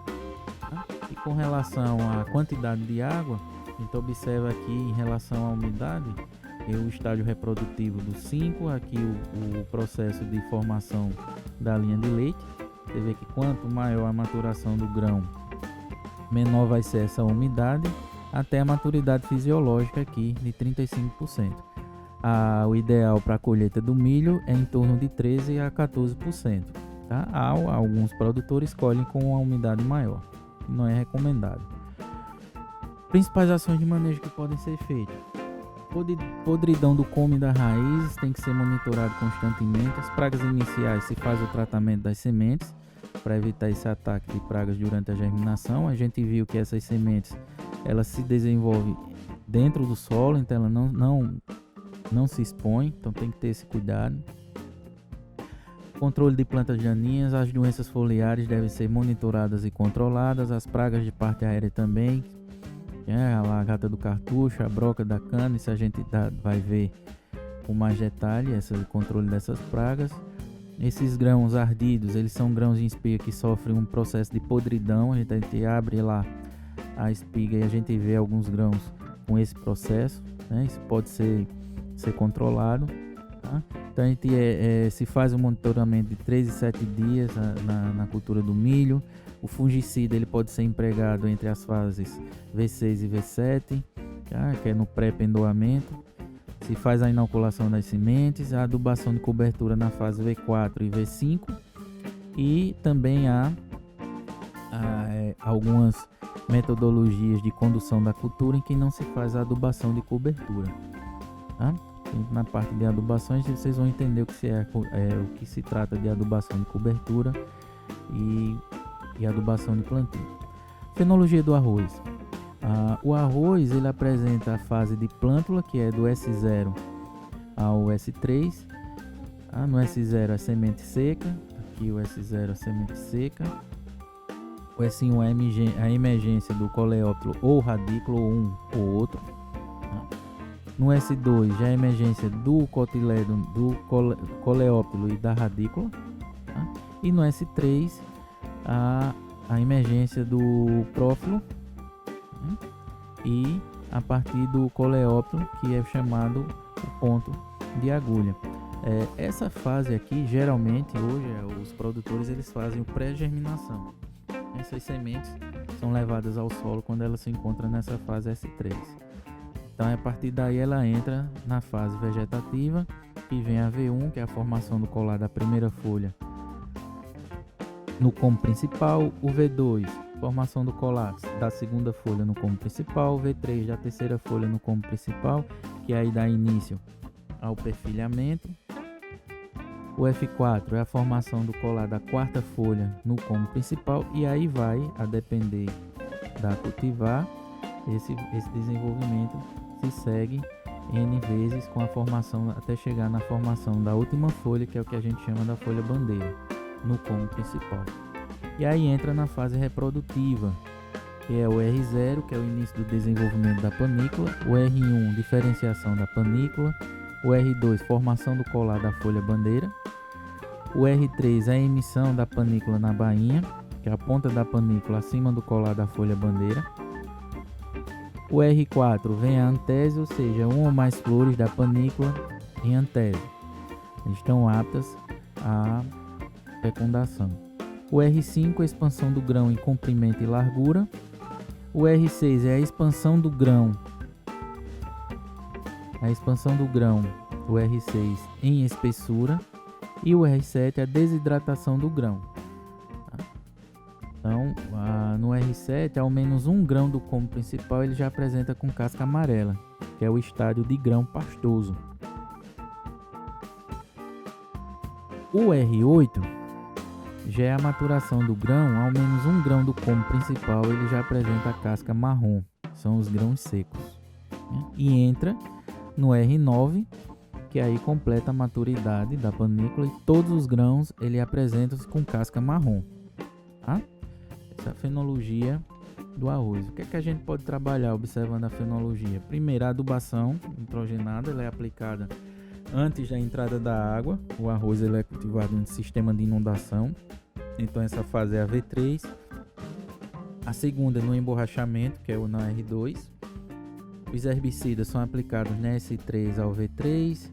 tá? E com relação à quantidade de água, a gente observa aqui em relação à umidade, o estágio reprodutivo do 5, aqui o processo de formação da linha de leite, Você vê que quanto maior a maturação do grão, menor vai ser essa umidade, até a maturidade fisiológica aqui de 35%. O ideal para a colheita do milho é em torno de 13 a 14%. Tá? Alguns produtores escolhem com uma umidade maior, que não é recomendado. Principais ações de manejo que podem ser feitas: podridão do come das raízes tem que ser monitorado constantemente. As pragas iniciais, se faz o tratamento das sementes para evitar esse ataque de pragas durante a germinação. A gente viu que essas sementes elas se desenvolvem dentro do solo, então ela não se expõe, então tem que ter esse cuidado. Controle de plantas daninhas, as doenças foliares devem ser monitoradas e controladas, as pragas de parte aérea também, a lagarta do cartucho, a broca da cana, isso a gente vai ver com mais detalhe, esse controle dessas pragas. Esses grãos ardidos, eles são grãos em espiga que sofrem um processo de podridão, a gente abre lá a espiga e a gente vê alguns grãos com esse processo, né? Isso pode ser controlado. Tá? Então a gente se faz um monitoramento de 3 e 7 dias na cultura do milho. O fungicida ele pode ser empregado entre as fases V6 e V7, tá? Que é no pré-pendoamento. Se faz a inoculação das sementes, a adubação de cobertura na fase V4 e V5, e também há algumas metodologias de condução da cultura em que não se faz a adubação de cobertura. Tá? Na parte de adubações vocês vão entender o que se trata de adubação de cobertura e adubação de plantio. Fenologia do arroz. O arroz ele apresenta a fase de plântula, que é do S0 ao S3. No S0 a semente seca, aqui o S0 a semente seca. O S1 a emergência do coleóptilo ou radículo, um ou outro. No S2 já a emergência do cotilédon, do coleóptilo e da radícula. E no S3 a emergência do prófilo e a partir do coleóptilo, que é chamado o ponto de agulha. Essa fase aqui, geralmente hoje os produtores eles fazem o pré-germinação. Essas sementes são levadas ao solo quando elas se encontram nessa fase S3. Então a partir daí ela entra na fase vegetativa, que vem a V1, que é a formação do colar da primeira folha no como principal, o V2, formação do colar da segunda folha no como principal, o V3 da terceira folha no como principal, que aí dá início ao perfilhamento. O F4 é a formação do colar da quarta folha no como principal, e aí vai, a depender da cultivar, esse desenvolvimento se segue N vezes com a formação até chegar na formação da última folha, que é o que a gente chama da folha bandeira, no como principal. E aí entra na fase reprodutiva, que é o R0, que é o início do desenvolvimento da panícula, o R1, diferenciação da panícula, o R2, formação do colar da folha bandeira, o R3, a emissão da panícula na bainha, que é a ponta da panícula acima do colar da folha bandeira. O R4 vem a antese, ou seja, uma ou mais flores da panícula em antese. Estão aptas à fecundação. O R5 é a expansão do grão em comprimento e largura. O R6 é a expansão do grão. O R6 em espessura. E o R7 é a desidratação do grão. Então, no R7, ao menos um grão do como principal ele já apresenta com casca amarela, que é o estádio de grão pastoso. O R8 já é a maturação do grão, ao menos um grão do como principal ele já apresenta a casca marrom, são os grãos secos. E entra no R9, que aí completa a maturidade da panícula, e todos os grãos ele apresentam-se com casca marrom. Essa é a fenologia do arroz. O que é que a gente pode trabalhar observando a fenologia? Primeiro, a adubação nitrogenada, ela é aplicada antes da entrada da água. O arroz ele é cultivado em sistema de inundação, então essa fase é a V3. A segunda no emborrachamento, que é o na R2. Os herbicidas são aplicados na S3 ao V3,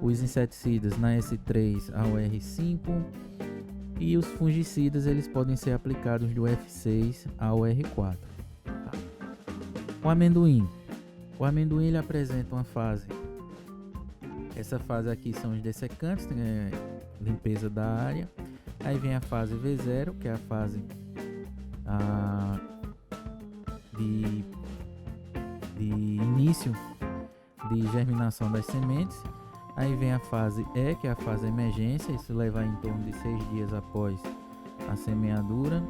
os inseticidas na S3 ao R5. E os fungicidas eles podem ser aplicados do F6 ao R4. Tá? O amendoim. O amendoim ele apresenta uma fase. Essa fase aqui são os dessecantes, né? Limpeza da área. Aí vem a fase V0, que é a fase de início de germinação das sementes. Aí vem a fase E, que é a fase emergência, isso leva em torno de 6 dias após a semeadura.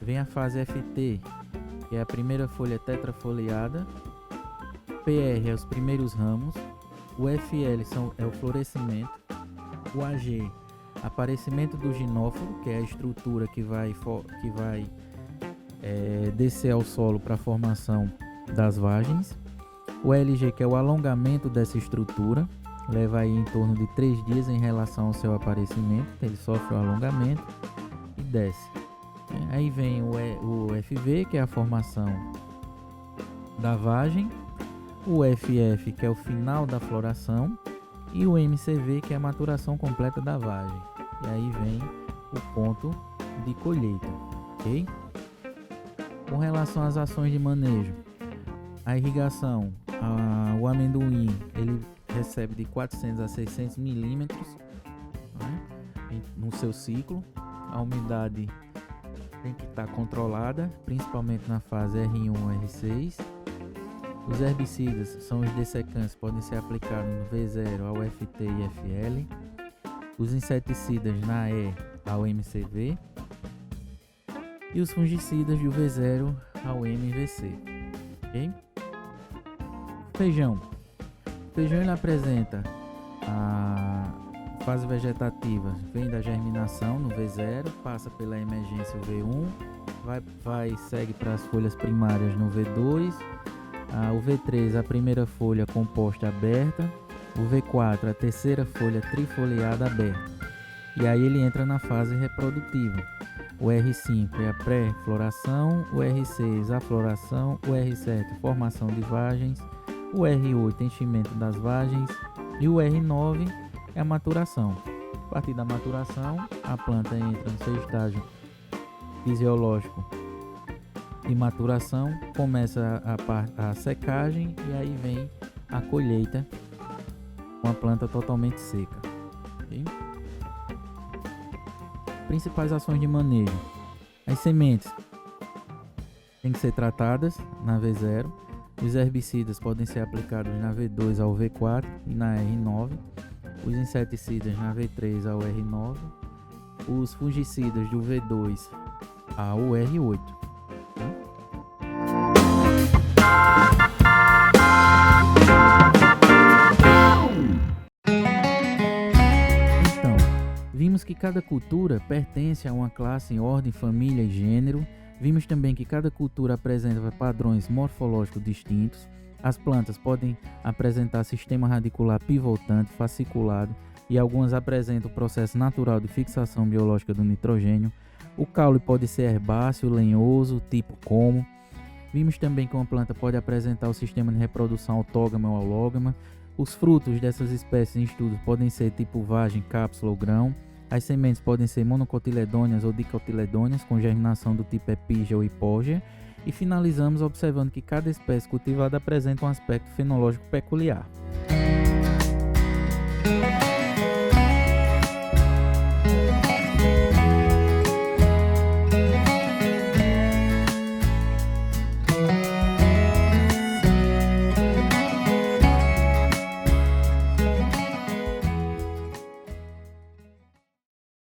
Vem a fase FT, que é a primeira folha tetrafoliada. PR é os primeiros ramos. O FL é o florescimento. O AG, aparecimento do ginóforo, que é a estrutura que vai descer ao solo para a formação das vagens. O LG, que é o alongamento dessa estrutura, leva aí em torno de 3 dias em relação ao seu aparecimento, ele sofre um alongamento e desce. Aí vem o FV, que é a formação da vagem, o FF, que é o final da floração, e o MCV, que é a maturação completa da vagem. E aí vem o ponto de colheita, ok? Com relação às ações de manejo, a irrigação, o amendoim, ele recebe de 400 a 600 milímetros, né, no seu ciclo. A umidade tem que estar controlada, principalmente na fase R1 e R6. Os herbicidas são os dessecantes, podem ser aplicados no V0 ao FT e FL. Os inseticidas na E ao MCV. E os fungicidas do V0 ao MVC. Ok? Feijão. O feijão ele apresenta a fase vegetativa, vem da germinação no V0, passa pela emergência V1, segue para as folhas primárias no V2, o V3 a primeira folha composta aberta, o V4 a terceira folha trifoliada aberta, e aí ele entra na fase reprodutiva. O R5 é a pré-floração, o R6 a floração, o R7 formação de vagens, o R8 enchimento das vagens e o R9 é a maturação. A partir da maturação, a planta entra no seu estágio fisiológico de maturação, começa a secagem e aí vem a colheita com a planta totalmente seca. Okay? Principais ações de manejo. As sementes têm que ser tratadas na V0. Os herbicidas podem ser aplicados na V2 ao V4 e na R9. Os inseticidas na V3 ao R9. Os fungicidas do V2 ao R8. Então, vimos que cada cultura pertence a uma classe em ordem, família e gênero. Vimos também que cada cultura apresenta padrões morfológicos distintos. As plantas podem apresentar sistema radicular pivotante, fasciculado, e algumas apresentam o processo natural de fixação biológica do nitrogênio. O caule pode ser herbáceo, lenhoso, tipo como. Vimos também que uma planta pode apresentar o sistema de reprodução autógama ou alógama. Os frutos dessas espécies em estudo podem ser tipo vagem, cápsula ou grão. As sementes podem ser monocotiledôneas ou dicotiledôneas, com germinação do tipo epígea ou hipógea. E finalizamos observando que cada espécie cultivada apresenta um aspecto fenológico peculiar.